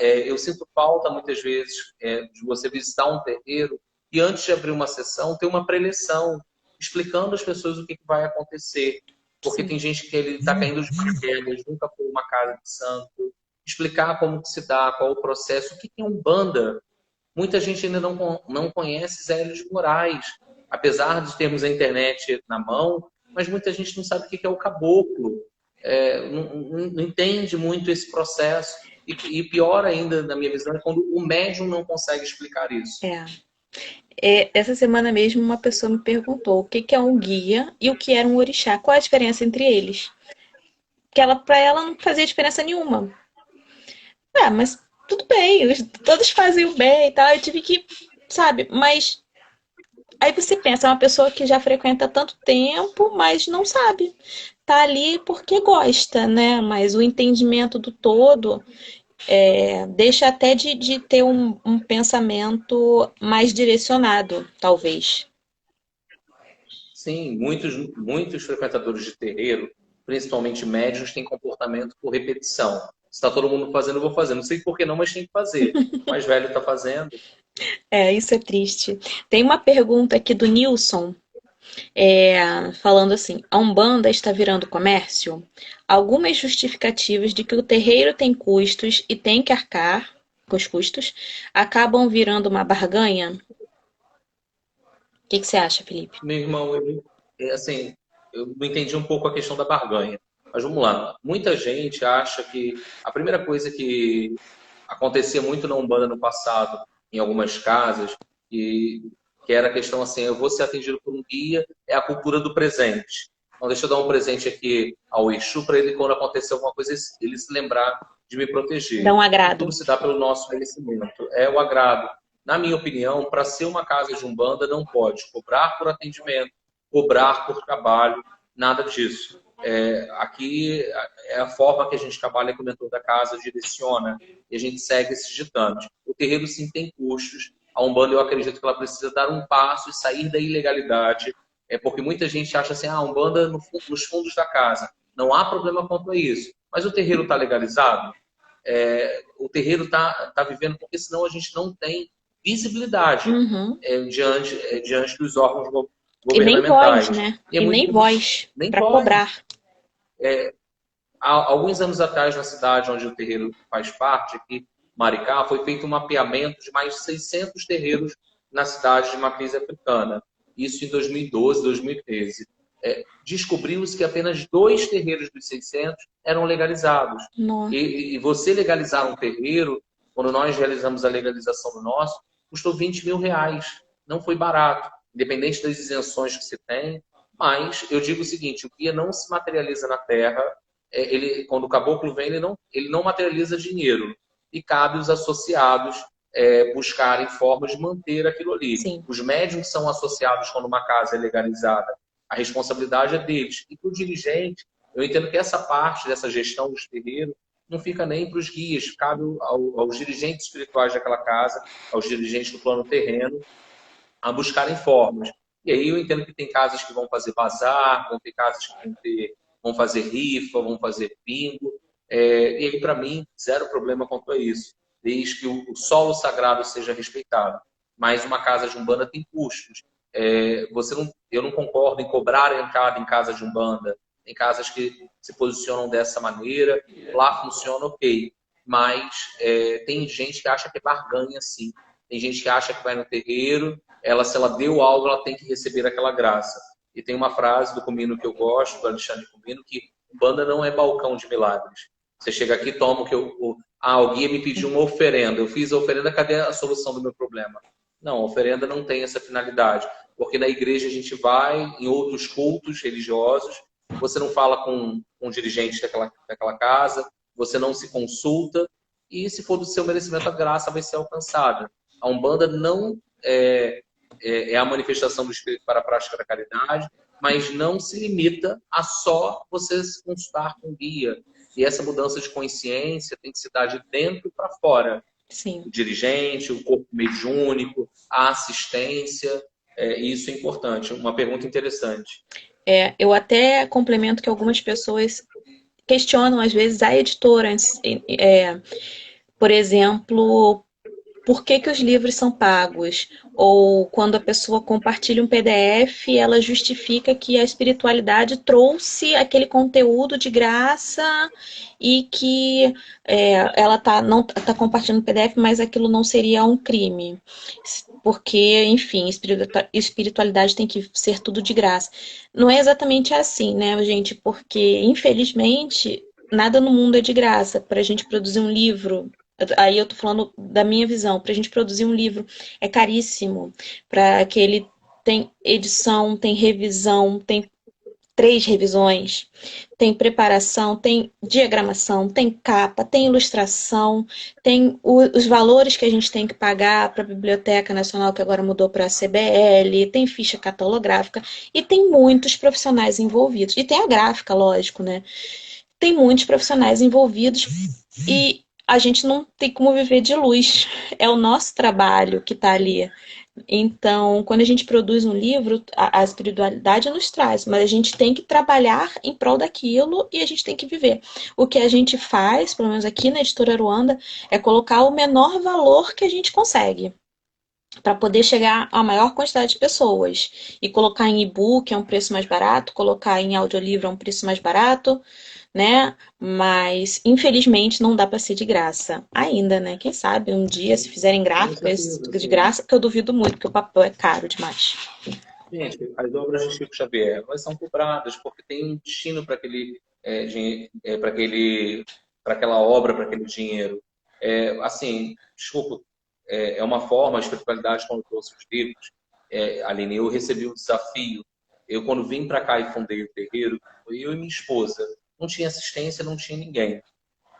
Eu sinto falta, muitas vezes, de você visitar um terreiro e, antes de abrir uma sessão, ter uma preleção, explicando às pessoas o que vai acontecer. Porque sim. tem gente que ele está caindo de paraquedas, nunca foi uma casa de santo, explicar como que se dá, qual o processo, o que é Umbanda. Muita gente ainda não conhece Zé Hélio de Moraes, apesar de termos a internet na mão, mas muita gente não sabe o que é o caboclo, não entende muito esse processo. E pior ainda, na minha visão, é quando o médium não consegue explicar isso. É. Essa semana mesmo uma pessoa me perguntou o que que é um guia e o que era um orixá. Qual a diferença entre eles? Que ela, para ela não fazia diferença nenhuma. Ah, mas tudo bem, todos fazem o bem e tal. Eu tive que, sabe, mas aí você pensa, é uma pessoa que já frequenta há tanto tempo, mas não sabe. Tá ali porque gosta, né? Mas o entendimento do todo deixa até de ter um pensamento mais direcionado, talvez. Sim, muitos frequentadores de terreiro, principalmente médios, têm comportamento por repetição. Se está todo mundo fazendo, eu vou fazer. Não sei por que não, mas tem que fazer. O mais velho está fazendo. Isso é triste. Tem uma pergunta aqui do Nilson, falando assim: a Umbanda está virando comércio? Algumas justificativas de que o terreiro tem custos e tem que arcar com os custos acabam virando uma barganha? O que você acha, Felipe? Meu irmão, assim, eu não entendi um pouco a questão da barganha. Mas vamos lá. Muita gente acha que a primeira coisa que acontecia muito na Umbanda no passado, em algumas casas, e que era a questão assim, eu vou ser atendido por um guia, é a cultura do presente. Então, deixa eu dar um presente aqui ao Exu, para ele, quando acontecer alguma coisa, ele se lembrar de me Dá proteger. um E agrado. tudo se dá pelo nosso merecimento. É o agrado. Na minha opinião, para ser uma casa de Umbanda, não pode cobrar por atendimento, cobrar por trabalho, nada disso. Aqui é a forma que a gente trabalha, que o mentor da casa direciona, e a gente segue esses ditames. O terreiro, sim, tem custos. A Umbanda, eu acredito que ela precisa dar um passo e sair da ilegalidade, porque muita gente acha assim, a Umbanda nos fundos da casa. Não há problema quanto a isso. Mas o terreiro está legalizado? O terreiro está vivendo, porque senão a gente não tem visibilidade Uhum. diante dos órgãos E nem voz, governamentais. né? E é E muito nem voz nem para pode. cobrar. Há alguns anos atrás, na cidade onde o terreiro faz parte, aqui, Maricá, foi feito um mapeamento de mais de 600 terreiros na cidade de matriz africana. Isso em 2012, 2013. Descobriu-se que apenas 2 terreiros dos 600 eram legalizados. Nossa. E você legalizar um terreiro, quando nós realizamos a legalização do nosso, custou R$ 20.000. Não foi barato, independente das isenções que você tem. Mas eu digo o seguinte: o guia não se materializa na terra. Quando o caboclo vem, ele não materializa dinheiro. E cabe os associados buscarem formas de manter aquilo ali. Sim. Os médiums são associados quando uma casa é legalizada. A responsabilidade é deles. E para o dirigente, eu entendo que essa parte dessa gestão dos terreiros não fica nem para os guias, cabe aos dirigentes espirituais daquela casa, aos dirigentes do plano terreno, a buscarem formas. E aí eu entendo que tem casas que vão fazer bazar, vão ter casas que vão fazer rifa, vão fazer bingo. E aí, para mim, zero problema quanto a isso, desde que o solo sagrado seja respeitado. Mas uma casa de umbanda tem custos. Eu não concordo em cobrar a entrada em casa de umbanda. Tem casas que se posicionam dessa maneira, lá funciona ok. Mas tem gente que acha que é barganha, sim. Tem gente que acha que vai no terreiro, se ela deu algo, ela tem que receber aquela graça. E tem uma frase do Comino que eu gosto, do Alexandre Comino, que Umbanda não é balcão de milagres. Você chega aqui, toma o que o guia me pediu uma oferenda. Eu fiz a oferenda, cadê a solução do meu problema? Não, a oferenda não tem essa finalidade. Porque na igreja a gente vai, em outros cultos religiosos, você não fala com o dirigente daquela casa, você não se consulta, e se for do seu merecimento, a graça vai ser alcançada. A Umbanda não é a manifestação do Espírito para a prática da caridade, mas não se limita a só você se consultar com o guia. E essa mudança de consciência tem que se dar de dentro para fora. Sim. O dirigente, o corpo mediúnico, a assistência, isso é importante. Uma pergunta interessante. Eu até complemento que algumas pessoas questionam, às vezes, a editora. Por exemplo, por que os livros são pagos? Ou quando a pessoa compartilha um PDF, ela justifica que a espiritualidade trouxe aquele conteúdo de graça e que ela não tá compartilhando o PDF, mas aquilo não seria um crime. Porque, enfim, espiritualidade tem que ser tudo de graça. Não é exatamente assim, né, gente? Porque, infelizmente, nada no mundo é de graça. Para a gente produzir um livro, aí eu tô falando da minha visão, para a gente produzir um livro é caríssimo, para que ele tem edição, tem revisão, tem 3 revisões, tem preparação, tem diagramação, tem capa, tem ilustração, tem os valores que a gente tem que pagar para a Biblioteca Nacional, que agora mudou para a CBL, tem ficha catalográfica e tem muitos profissionais envolvidos. E tem a gráfica, lógico, né? Tem muitos profissionais envolvidos e a gente não tem como viver de luz. É o nosso trabalho que está ali. Então, quando a gente produz um livro, a espiritualidade nos traz, mas a gente tem que trabalhar em prol daquilo e a gente tem que viver. O que a gente faz, pelo menos aqui na Editora Aruanda, é colocar o menor valor que a gente consegue para poder chegar à maior quantidade de pessoas. E colocar em e-book é um preço mais barato, colocar em audiolivro é um preço mais barato, né? Mas, infelizmente, não dá para ser de graça ainda, né? Quem sabe um dia, se fizerem gráficas de graça, que eu duvido muito, porque o papel é caro demais. Gente, as obras de Chico Xavier, elas são cobradas porque tem um destino para para aquela obra, para aquele dinheiro. Assim, desculpa, é uma forma, a espiritualidade, quando trouxe os livros, Aline, eu recebi um desafio. Eu, quando vim para cá e fundei o terreiro, foi eu e minha esposa. Não tinha assistência, não tinha ninguém.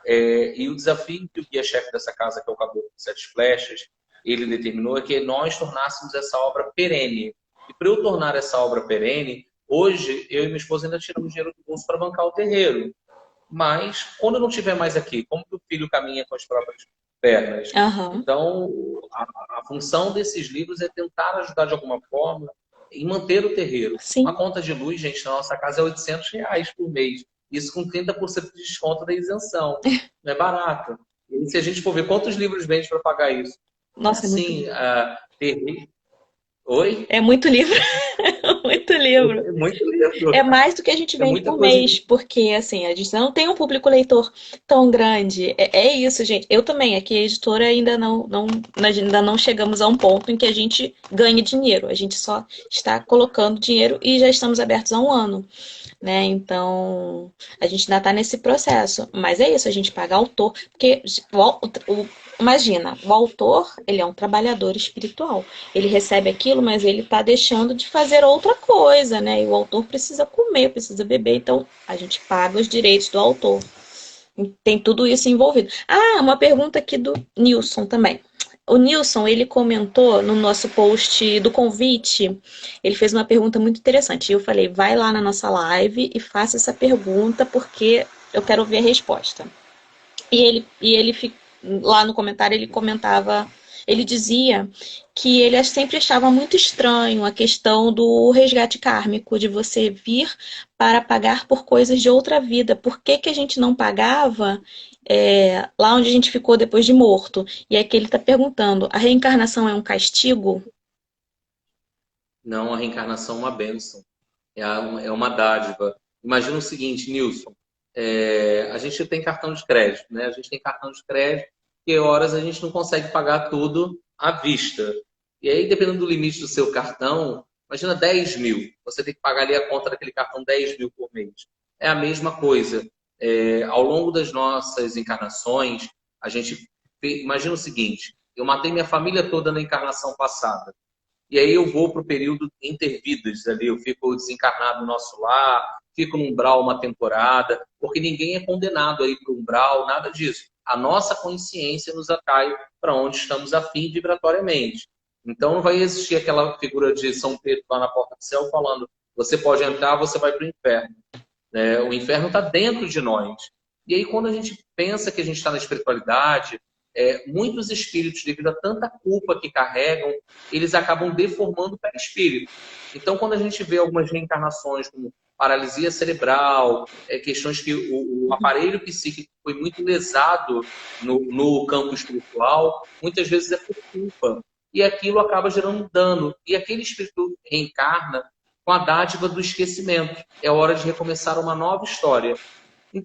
E o desafio que o guia-chefe dessa casa, que é o Caboclo de Sete Flechas, ele determinou é que nós tornássemos essa obra perene. E para eu tornar essa obra perene, hoje eu e minha esposa ainda tiramos dinheiro do bolso para bancar o terreiro. Mas, quando eu não estiver mais aqui, como que o filho caminha com as próprias pernas? Uhum. Então, a função desses livros é tentar ajudar de alguma forma em manter o terreiro. Sim. Uma conta de luz, gente, na nossa casa é R$ 800 por mês. Isso com 30% de desconto da isenção. Não é barato. E se a gente for ver quantos livros vende para pagar isso? Nossa, assim, Oi? É muito livro. Muito livro. É muito livro. É mais do que a gente vende por mês, porque assim, a gente não tem um público leitor tão grande. É isso, gente. Eu também, aqui a editora ainda não chegamos a um ponto em que a gente ganhe dinheiro. A gente só está colocando dinheiro e já estamos abertos há um ano. Né? Então, a gente ainda está nesse processo. Mas é isso, a gente paga autor, porque imagina, o autor, ele é um trabalhador espiritual. Ele recebe aquilo, mas ele está deixando de fazer outra coisa, né? E o autor precisa comer, precisa beber, então a gente paga os direitos do autor. Tem tudo isso envolvido. Uma pergunta aqui do Nilson também. O Nilson, ele comentou no nosso post do convite, ele fez uma pergunta muito interessante. E eu falei, vai lá na nossa live e faça essa pergunta, porque eu quero ouvir a resposta. Lá no comentário, ele comentava, ele dizia que ele sempre achava muito estranho a questão do resgate kármico, de você vir para pagar por coisas de outra vida. Por que que a gente não pagava lá onde a gente ficou depois de morto? E é que ele está perguntando, a reencarnação é um castigo? Não, a reencarnação é uma bênção, é uma dádiva. Imagina o seguinte, Nilson, a gente tem cartão de crédito, né? A gente tem cartão de crédito e horas a gente não consegue pagar tudo à vista. E aí, dependendo do limite do seu cartão, imagina 10 mil. Você tem que pagar ali a conta daquele cartão 10 mil por mês. É a mesma coisa. Ao longo das nossas encarnações, a gente imagina o seguinte: eu matei minha família toda na encarnação passada. E aí eu vou para o período intervidas ali, eu fico desencarnado no nosso lar, fico no umbral uma temporada, porque ninguém é condenado aí para o umbral, nada disso. A nossa consciência nos atrai para onde estamos afim vibratoriamente. Então não vai existir aquela figura de São Pedro lá na porta do céu falando: você pode entrar, você vai para o inferno. O inferno está dentro de nós. E aí, quando a gente pensa que a gente está na espiritualidade, muitos espíritos, devido a tanta culpa que carregam, eles acabam deformando o perispírito. Então, quando a gente vê algumas reencarnações, como paralisia cerebral, questões que o aparelho psíquico foi muito lesado no campo espiritual, muitas vezes é por culpa. E aquilo acaba gerando um dano. E aquele espírito reencarna com a dádiva do esquecimento. É hora de recomeçar uma nova história.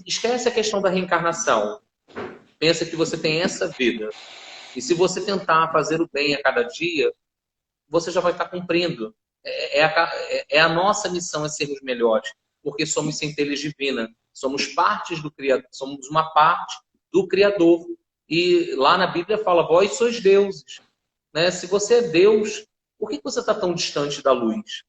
Esquece a questão da reencarnação. Pensa que você tem essa vida. E se você tentar fazer o bem a cada dia, você já vai estar cumprindo. É a nossa missão é sermos melhores, porque somos centelhas divinas, somos partes do Criador, somos uma parte do Criador. E lá na Bíblia fala: vós sois deuses. Né? Se você é Deus, por que você está tão distante da luz?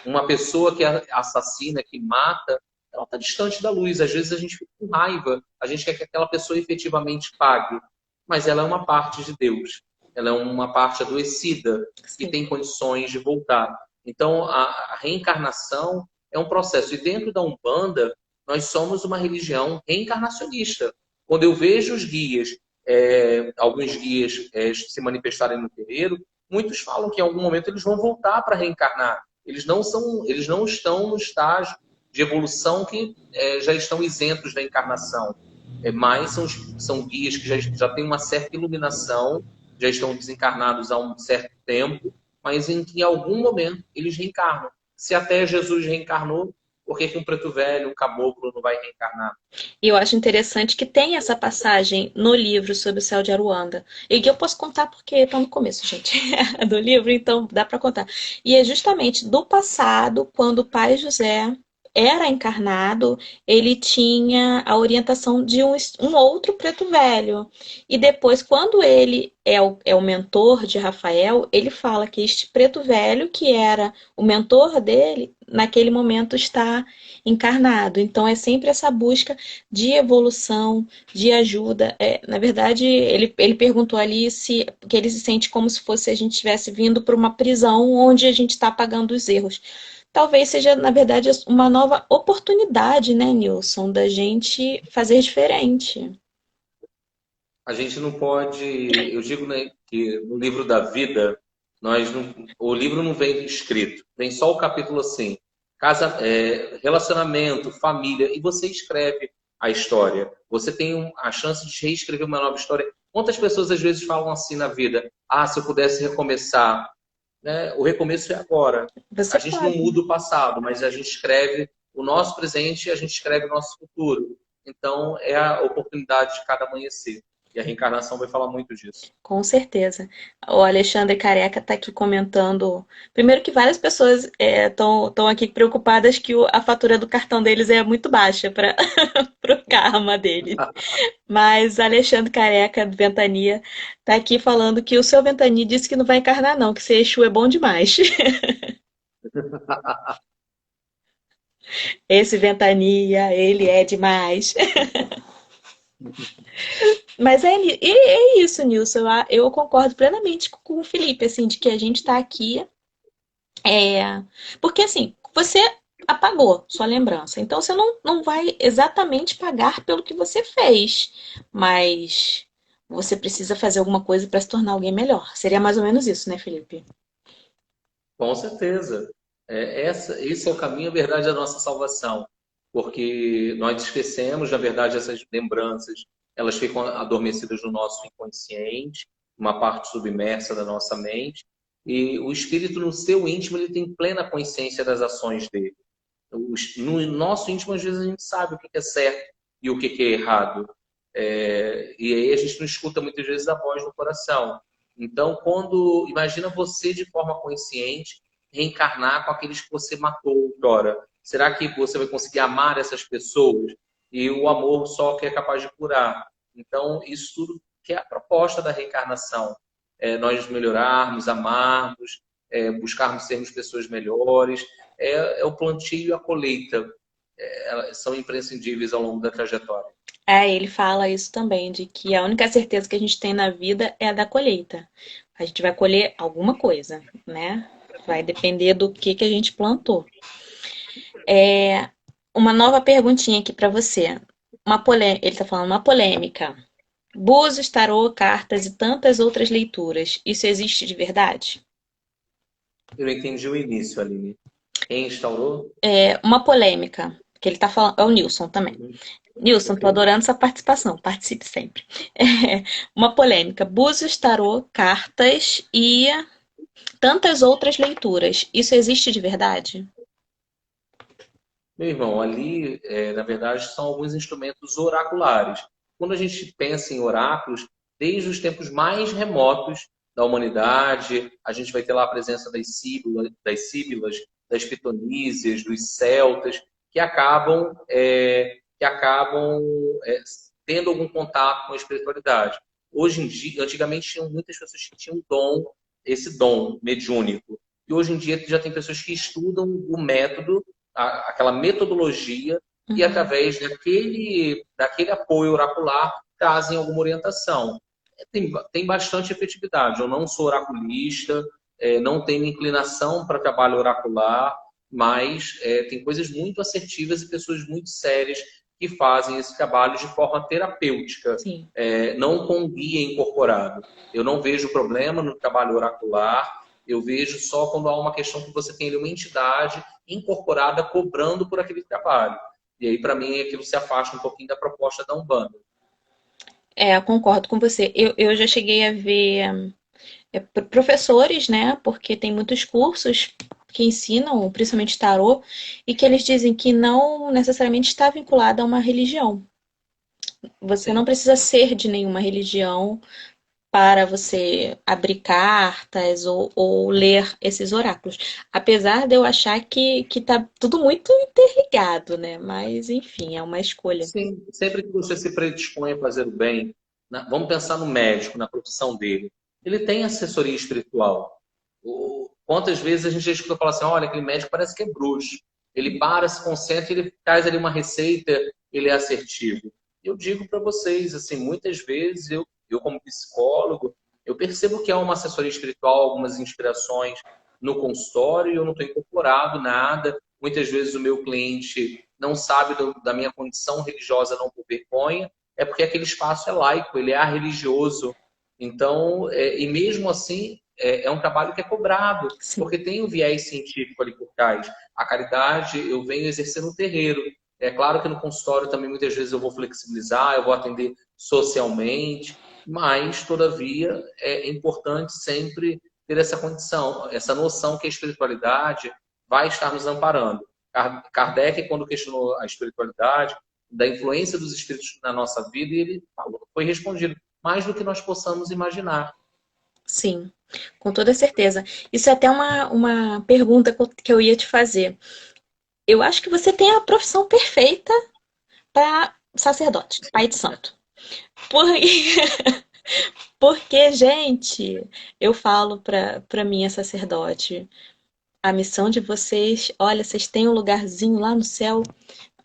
Uma pessoa que assassina, que mata, ela está distante da luz. Às vezes a gente fica com raiva, a gente quer que aquela pessoa efetivamente pague, mas ela é uma parte de Deus. Ela é uma parte adoecida que Sim. tem condições de voltar. Então, a reencarnação é um processo. E dentro da Umbanda, nós somos uma religião reencarnacionista. Quando eu vejo os guias, alguns guias se manifestarem no terreiro, muitos falam que em algum momento eles vão voltar para reencarnar. Eles não estão no estágio de evolução que já estão isentos da encarnação. Mas são guias que já têm uma certa iluminação, já estão desencarnados há um certo tempo, mas em que em algum momento eles reencarnam. Se até Jesus reencarnou, por que um preto velho, um caboclo não vai reencarnar? E eu acho interessante que tem essa passagem no livro sobre o céu de Aruanda. E que eu posso contar porque está no começo, gente, do livro, então dá para contar. E é justamente do passado, quando o pai José era encarnado, ele tinha a orientação de um outro preto velho. E depois, quando ele é o mentor de Rafael, ele fala que este preto velho, que era o mentor dele, naquele momento está encarnado. Então é sempre essa busca de evolução, de ajuda. Na verdade, ele perguntou ali se que ele se sente como se fosse a gente estivesse vindo para uma prisão onde a gente está pagando os erros. Talvez seja, na verdade, uma nova oportunidade, né, Nilson, da gente fazer diferente. A gente não pode. Eu digo, né, que no livro da vida, o livro não vem escrito, vem só o capítulo assim: casa, relacionamento, família, e você escreve a história. Você tem a chance de reescrever uma nova história. Quantas pessoas às vezes falam assim na vida: ah, se eu pudesse recomeçar, né? O recomeço é agora. Você A gente não pode. muda o passado, mas a gente escreve o nosso presente e a gente escreve o nosso futuro. Então, é a oportunidade de cada amanhecer. E a reencarnação vai falar muito disso. Com certeza. O Alexandre Careca está aqui comentando. Primeiro que várias pessoas estão aqui preocupadas que a fatura do cartão deles é muito baixa para o karma deles. Mas Alexandre Careca, do Ventania, está aqui falando que o seu Ventania disse que não vai encarnar, não, que ser Exu é bom demais. Esse Ventania, ele é demais. Mas é isso, Nilson. Eu concordo plenamente com o Felipe, assim, de que a gente está aqui. Porque assim, você apagou sua lembrança. Então você não vai exatamente pagar pelo que você fez, mas você precisa fazer alguma coisa para se tornar alguém melhor. Seria mais ou menos isso, né, Felipe? Com certeza. Esse é o caminho, a verdade, da nossa salvação. Porque nós esquecemos, na verdade, essas lembranças, elas ficam adormecidas no nosso inconsciente, uma parte submersa da nossa mente, e o espírito, no seu íntimo, ele tem plena consciência das ações dele. No nosso íntimo, às vezes, a gente sabe o que é certo e o que é errado. E aí a gente não escuta muitas vezes a voz do coração. Então, quando imagina você de forma consciente reencarnar com aqueles que você matou outrora, será que você vai conseguir amar essas pessoas? E o amor só que é capaz de curar. Então, isso tudo que é a proposta da reencarnação. Nós melhorarmos, amarmos, buscarmos sermos pessoas melhores. É o plantio e a colheita. São imprescindíveis ao longo da trajetória. Ele fala isso também, de que a única certeza que a gente tem na vida é a da colheita. A gente vai colher alguma coisa, né? Vai depender do que a gente plantou. Uma nova perguntinha aqui para você. Ele está falando uma polêmica. Búzios, tarô, cartas e tantas outras leituras. Isso existe de verdade? Eu não entendi o início, Aline. Quem instaurou? Uma polêmica, que ele está falando, é o Nilson também. Uhum. Nilson, Ok. tô adorando sua participação, participe sempre. Uma polêmica, Búzios, tarô, cartas e tantas outras leituras. Isso existe de verdade? Meu irmão, ali, na verdade, são alguns instrumentos oraculares. Quando a gente pensa em oráculos, desde os tempos mais remotos da humanidade, a gente vai ter lá a presença das síbilas, das pitonísias, dos celtas, que acabam tendo algum contato com a espiritualidade. Hoje em dia, antigamente tinham muitas pessoas que tinham esse dom mediúnico. E hoje em dia já tem pessoas que estudam o método, aquela metodologia, e Uhum. através daquele apoio oracular trazem alguma orientação. Tem bastante efetividade. Eu não sou oraculista, não tenho inclinação para trabalho oracular, mas tem coisas muito assertivas e pessoas muito sérias que fazem esse trabalho de forma terapêutica, Sim. não com guia incorporado. Eu não vejo problema no trabalho oracular, eu vejo só quando há uma questão que você tem ali uma entidade incorporada cobrando por aquele trabalho. E aí, para mim, aquilo se afasta um pouquinho da proposta da Umbanda. Eu concordo com você. Eu já cheguei a ver professores, né? Porque tem muitos cursos que ensinam, principalmente tarô, e que eles dizem que não necessariamente está vinculado a uma religião. Você não Sim, precisa ser de nenhuma religião para você abrir cartas ou ler esses oráculos. Apesar de eu achar que tá tudo muito interligado, né? Mas, enfim, é uma escolha. sim. Sempre que você se predispõe a fazer o bem, vamos pensar no médico, na profissão dele. Ele tem assessoria espiritual. Quantas vezes a gente já escuta falar assim, olha, aquele médico parece que é bruxo. Ele para, se concentra, ele traz ali uma receita, ele é assertivo. Eu digo para vocês, assim, muitas vezes eu como psicólogo, eu percebo que há uma assessoria espiritual, algumas inspirações no consultório e eu não estou incorporado nada. Muitas vezes o meu cliente não sabe da minha condição religiosa, não por vergonha, é porque aquele espaço é laico, ele é religioso. Então, e mesmo assim, é um trabalho que é cobrado, Sim. porque tem o viés científico ali por trás. A caridade eu venho exercer no terreiro. É claro que no consultório também muitas vezes eu vou flexibilizar, eu vou atender socialmente, mas, todavia, é importante sempre ter essa condição, essa noção que a espiritualidade vai estar nos amparando. Kardec, quando questionou a espiritualidade, da influência dos espíritos na nossa vida, ele falou, foi respondido mais do que nós possamos imaginar. Sim, com toda certeza. Isso é até uma pergunta que eu ia te fazer. Eu acho que você tem a profissão perfeita para sacerdote, pai de santo. Por- Porque, gente, eu falo para minha sacerdote, a missão de vocês, olha, vocês têm um lugarzinho lá no céu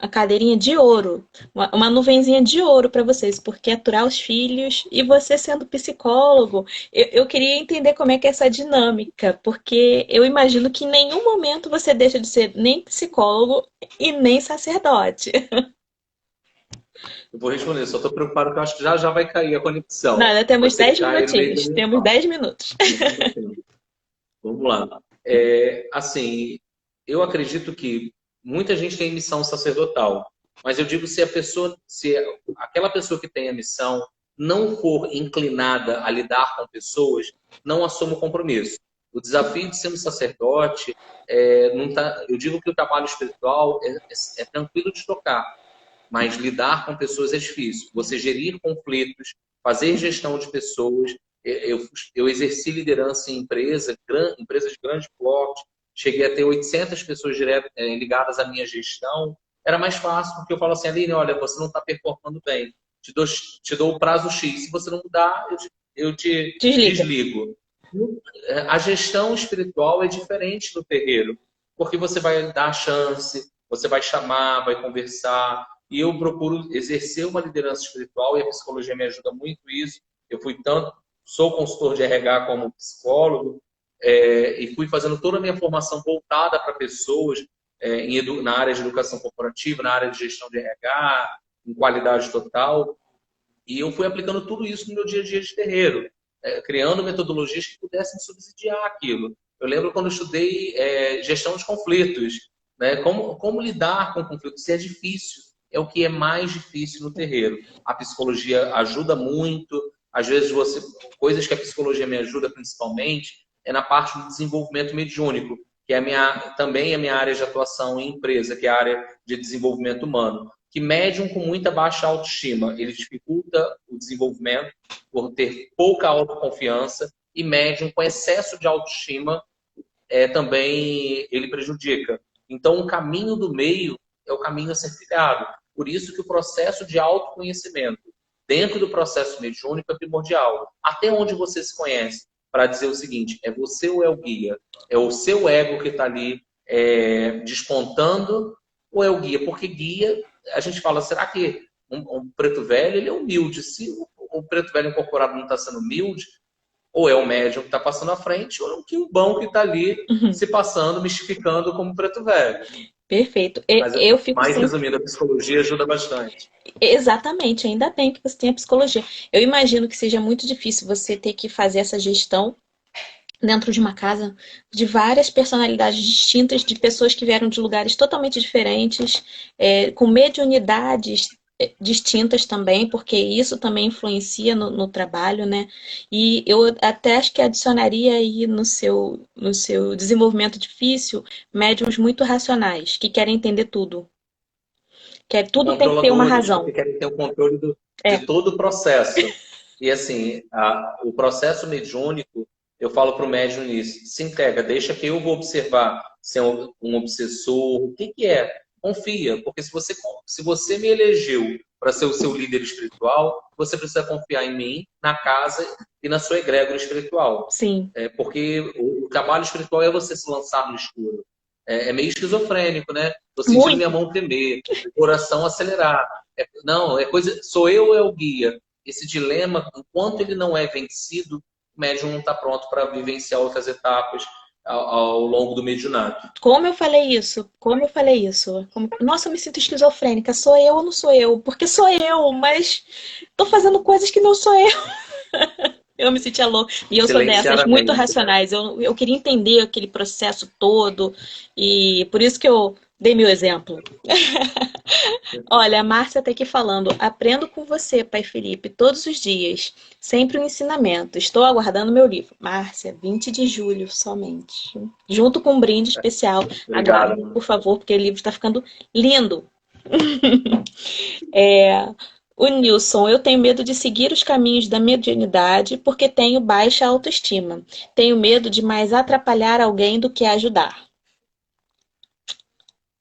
uma cadeirinha de ouro, uma nuvenzinha de ouro para vocês, porque aturar os filhos e você sendo psicólogo, eu queria entender como é que é essa dinâmica, porque eu imagino que em nenhum momento você deixa de ser nem psicólogo e nem sacerdote. Eu vou responder, só estou preocupado que eu acho que já já vai cair a conexão. Nada, temos Pode ser que 10 caia no meio da minutinhos. minha Temos fala. 10 minutos. Vamos lá. Assim, eu acredito que muita gente tem missão sacerdotal, mas eu digo se aquela pessoa que tem a missão não for inclinada a lidar com pessoas, não assuma o compromisso. O desafio de ser um sacerdote, não tá, eu digo que o trabalho espiritual é tranquilo de tocar, mas lidar com pessoas é difícil. Você gerir conflitos, fazer gestão de pessoas. Eu exerci liderança em empresas de grande porte, cheguei a ter 800 pessoas ligadas à minha gestão. Era mais fácil, porque eu falo assim, Aline, olha, você não está performando bem. Te dou o prazo X. Se você não mudar, eu te Desliga. desligo. A gestão espiritual é diferente do terreiro, porque você vai dar chance, você vai chamar, vai conversar. E eu procuro exercer uma liderança espiritual e a psicologia me ajuda muito isso. Eu fui tanto, sou consultor de RH como psicólogo, e fui fazendo toda a minha formação voltada para pessoas na área de educação corporativa, na área de gestão de RH, em qualidade total. E eu fui aplicando tudo isso no meu dia a dia de terreiro, criando metodologias que pudessem subsidiar aquilo. Eu lembro quando eu estudei gestão de conflitos, né? Como lidar com conflitos, se é difícil, é o que é mais difícil no terreiro. A psicologia ajuda muito, às vezes coisas que a psicologia me ajuda principalmente é na parte do desenvolvimento mediúnico, que é também a minha área de atuação em empresa, que é a área de desenvolvimento humano. Que médium com muita baixa autoestima, ele dificulta o desenvolvimento por ter pouca autoconfiança, e médium com excesso de autoestima também ele prejudica. Então, o caminho do meio é o caminho a ser trilhado. Por isso que o processo de autoconhecimento dentro do processo mediúnico é primordial. Até onde você se conhece? Para dizer o seguinte, é você ou é o guia? É o seu ego que está ali despontando ou é o guia? Porque guia, a gente fala, será que um preto velho ele é humilde? Se o preto velho incorporado não está sendo humilde, ou é o médium que está passando à frente, ou é o quimbão que está ali se passando, mistificando como preto velho. Perfeito. Mas, Eu fico mais sempre. resumindo, a psicologia ajuda bastante. Exatamente, ainda bem que você tem a psicologia. Eu imagino que seja muito difícil você ter que fazer essa gestão dentro de uma casa de várias personalidades distintas, de pessoas que vieram de lugares totalmente diferentes, com mediunidades distintas também, porque isso também influencia no trabalho, né? E eu até acho que adicionaria aí no seu desenvolvimento difícil médiums muito racionais, que querem entender tudo. Que tudo tem que ter uma Controladores, razão. porque querem ter o controle de É. todo o processo. E assim, o processo mediúnico, eu falo para o médium nisso, se entrega, deixa que eu vou observar se é um obsessor, o que é. Confia, porque se você me elegeu para ser o seu líder espiritual, você precisa confiar em mim, na casa e na sua egrégora espiritual. Sim. Porque o trabalho espiritual é você se lançar no escuro. É meio esquizofrênico, né? Tô sentindo minha Muito. mão tremer, o coração acelerar. Não, sou eu ou é o guia? Esse dilema, enquanto ele não é vencido, o médium não está pronto para vivenciar outras etapas ao longo do mediunato. Como eu falei isso? Como eu falei isso? Nossa, eu me sinto esquizofrênica. Sou eu ou não sou eu? Porque sou eu, mas tô fazendo coisas que não sou eu. Eu me sentia louca. E eu sou Silenciar dessas, a muito mente, né? racionais. Eu queria entender aquele processo todo. E por isso que eu dei meu exemplo. Olha, a Márcia está aqui falando. Aprendo com você, Pai Felipe, todos os dias. Sempre um ensinamento. Estou aguardando meu livro. Márcia, 20 de julho somente. Junto com um brinde especial. Aguarde, Obrigado. por favor, porque o livro está ficando lindo. É, o Nilson, eu tenho medo de seguir os caminhos da mediunidade porque tenho baixa autoestima. Tenho medo de mais atrapalhar alguém do que ajudar.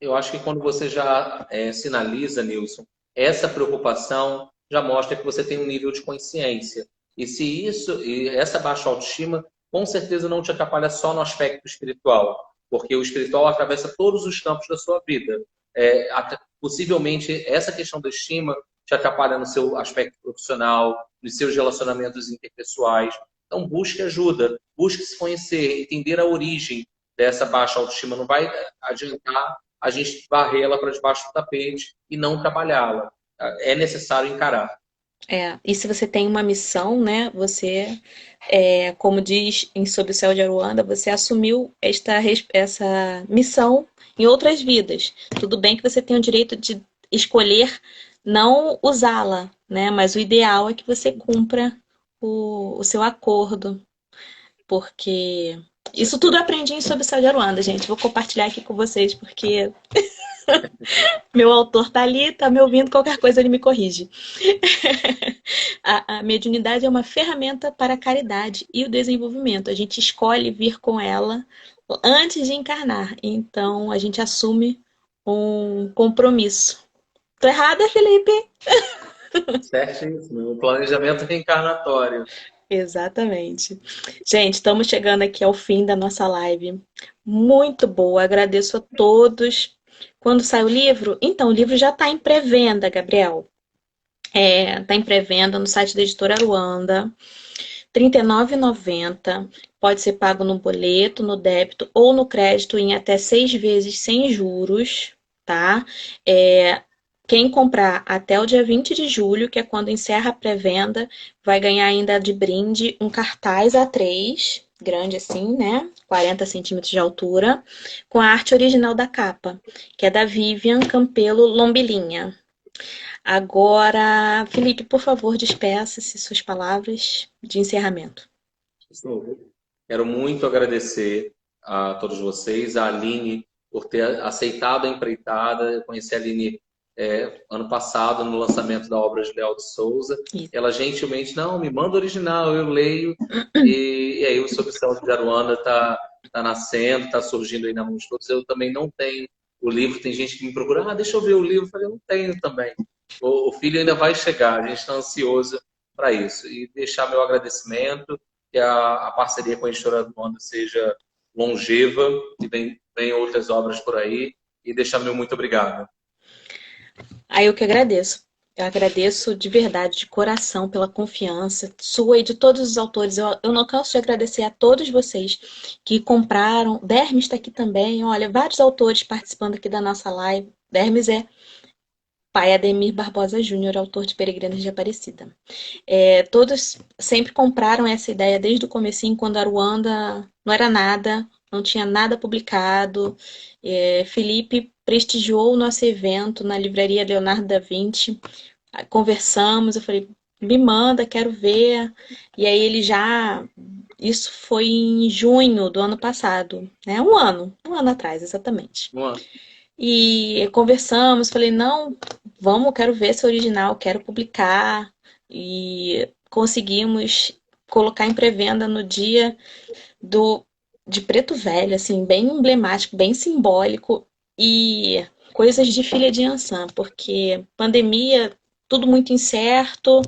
Eu acho que quando você já sinaliza, Nilson, essa preocupação já mostra que você tem um nível de consciência. E essa baixa autoestima, com certeza não te atrapalha só no aspecto espiritual, porque o espiritual atravessa todos os campos da sua vida. possivelmente essa questão da estima te atrapalha no seu aspecto profissional, nos seus relacionamentos interpessoais. Então, busque ajuda, busque se conhecer, entender a origem dessa baixa autoestima. Não vai adiantar a gente varrer ela para debaixo do tapete e não trabalhá-la. É necessário encarar. E se você tem uma missão, né, você, como diz em Sob o Céu de Aruanda, você assumiu essa missão em outras vidas. Tudo bem que você tem o direito de escolher não usá-la, né, mas o ideal é que você cumpra o seu acordo, porque isso tudo eu aprendi em Sob o Céu de Aruanda, gente. Vou compartilhar aqui com vocês, porque meu autor tá ali, tá me ouvindo, qualquer coisa ele me corrige. A mediunidade é uma ferramenta para a caridade e o desenvolvimento. A gente escolhe vir com ela antes de encarnar. Então, a gente assume um compromisso. Tô errada, Felipe? Certíssimo. O planejamento reencarnatório. Exatamente. Gente, estamos chegando aqui ao fim da nossa live. Muito boa, agradeço a todos. Quando sai o livro? Então, o livro já está em pré-venda, Gabriel. Está em pré-venda no site da editora Aruanda. R$ 39,90. Pode ser pago no boleto, no débito ou no crédito em até 6 vezes sem juros, tá? Quem comprar até o dia 20 de julho, que é quando encerra a pré-venda, vai ganhar ainda de brinde um cartaz A3, grande assim, né? 40 centímetros de altura, com a arte original da capa, que é da Vivian Campelo Lombilinha. Agora, Felipe, por favor, despeça-se suas palavras de encerramento. Quero muito agradecer a todos vocês, a Aline por ter aceitado a empreitada. Eu conheci a Aline ano passado no lançamento da obra de Léo de Souza. Isso. Ela gentilmente, não, me manda o original, eu leio. E aí o Sob o Céu de Aruanda está nascendo, está surgindo aí na mão de todos. Eu também não tenho o livro, tem gente que me procura, deixa eu ver o livro. Eu falei, eu não tenho também. O filho ainda vai chegar, a gente está ansioso para isso. E deixar meu agradecimento, que a parceria com a editora Aruanda seja longeva, e venham outras obras por aí. E deixar meu muito obrigado. Aí eu que agradeço. Eu agradeço de verdade, de coração, pela confiança sua e de todos os autores. Eu não canso de agradecer a todos vocês que compraram. Dermes está aqui também. Olha, vários autores participando aqui da nossa live. Dermes é pai Ademir Barbosa Júnior, autor de Peregrinos de Aparecida. Todos sempre compraram essa ideia desde o comecinho, quando a Aruanda não era nada, não tinha nada publicado. Felipe prestigiou o nosso evento na livraria Leonardo da Vinci. Conversamos, eu falei, me manda, quero ver. E aí ele já... Isso foi em junho do ano passado, né? Um ano atrás, exatamente. E conversamos, falei, não, vamos, quero ver esse original, quero publicar. E conseguimos colocar em pré-venda no dia de Preto Velho, assim, bem emblemático, bem simbólico. E coisas de filha de Ançã, porque pandemia, tudo muito incerto.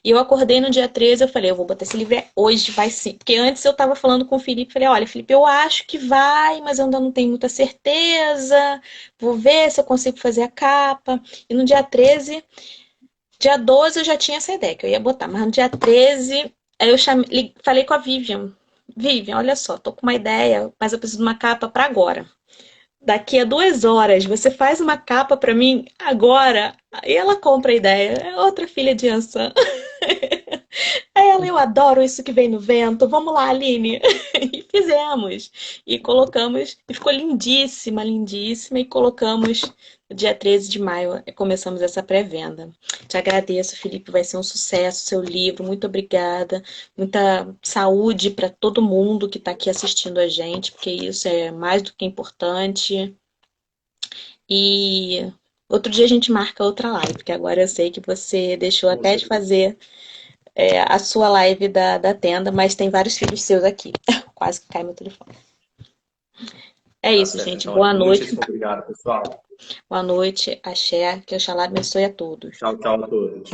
E eu acordei no dia 13, eu falei, eu vou botar esse livro hoje, vai sim. Porque antes eu tava falando com o Felipe, falei, olha, Felipe, eu acho que vai, mas eu ainda não tenho muita certeza. Vou ver se eu consigo fazer a capa. E no dia 13, dia 12 eu já tinha essa ideia, que eu ia botar. Mas no dia 13, aí eu falei com a Vivian. Vivian, olha só, tô com uma ideia, mas eu preciso de uma capa para agora. Daqui a 2 horas, você faz uma capa para mim agora. E ela compra a ideia. É outra filha de Ansan. Aí ela, eu adoro isso que vem no vento. Vamos lá, Aline. E fizemos. E colocamos. E ficou lindíssima, lindíssima. E colocamos no dia 13 de maio. Começamos essa pré-venda. Te agradeço, Felipe. Vai ser um sucesso seu livro. Muito obrigada. Muita saúde para todo mundo que está aqui assistindo a gente, porque isso é mais do que importante. E outro dia a gente marca outra live, porque agora eu sei que você deixou até de fazer a sua live da tenda, mas tem vários filhos seus aqui. Quase que cai meu telefone. É isso, certo, gente. então, Boa noite. Muitíssimo obrigado, pessoal. Boa noite. Axé. Que Oxalá abençoe a todos. Tchau, tchau a todos.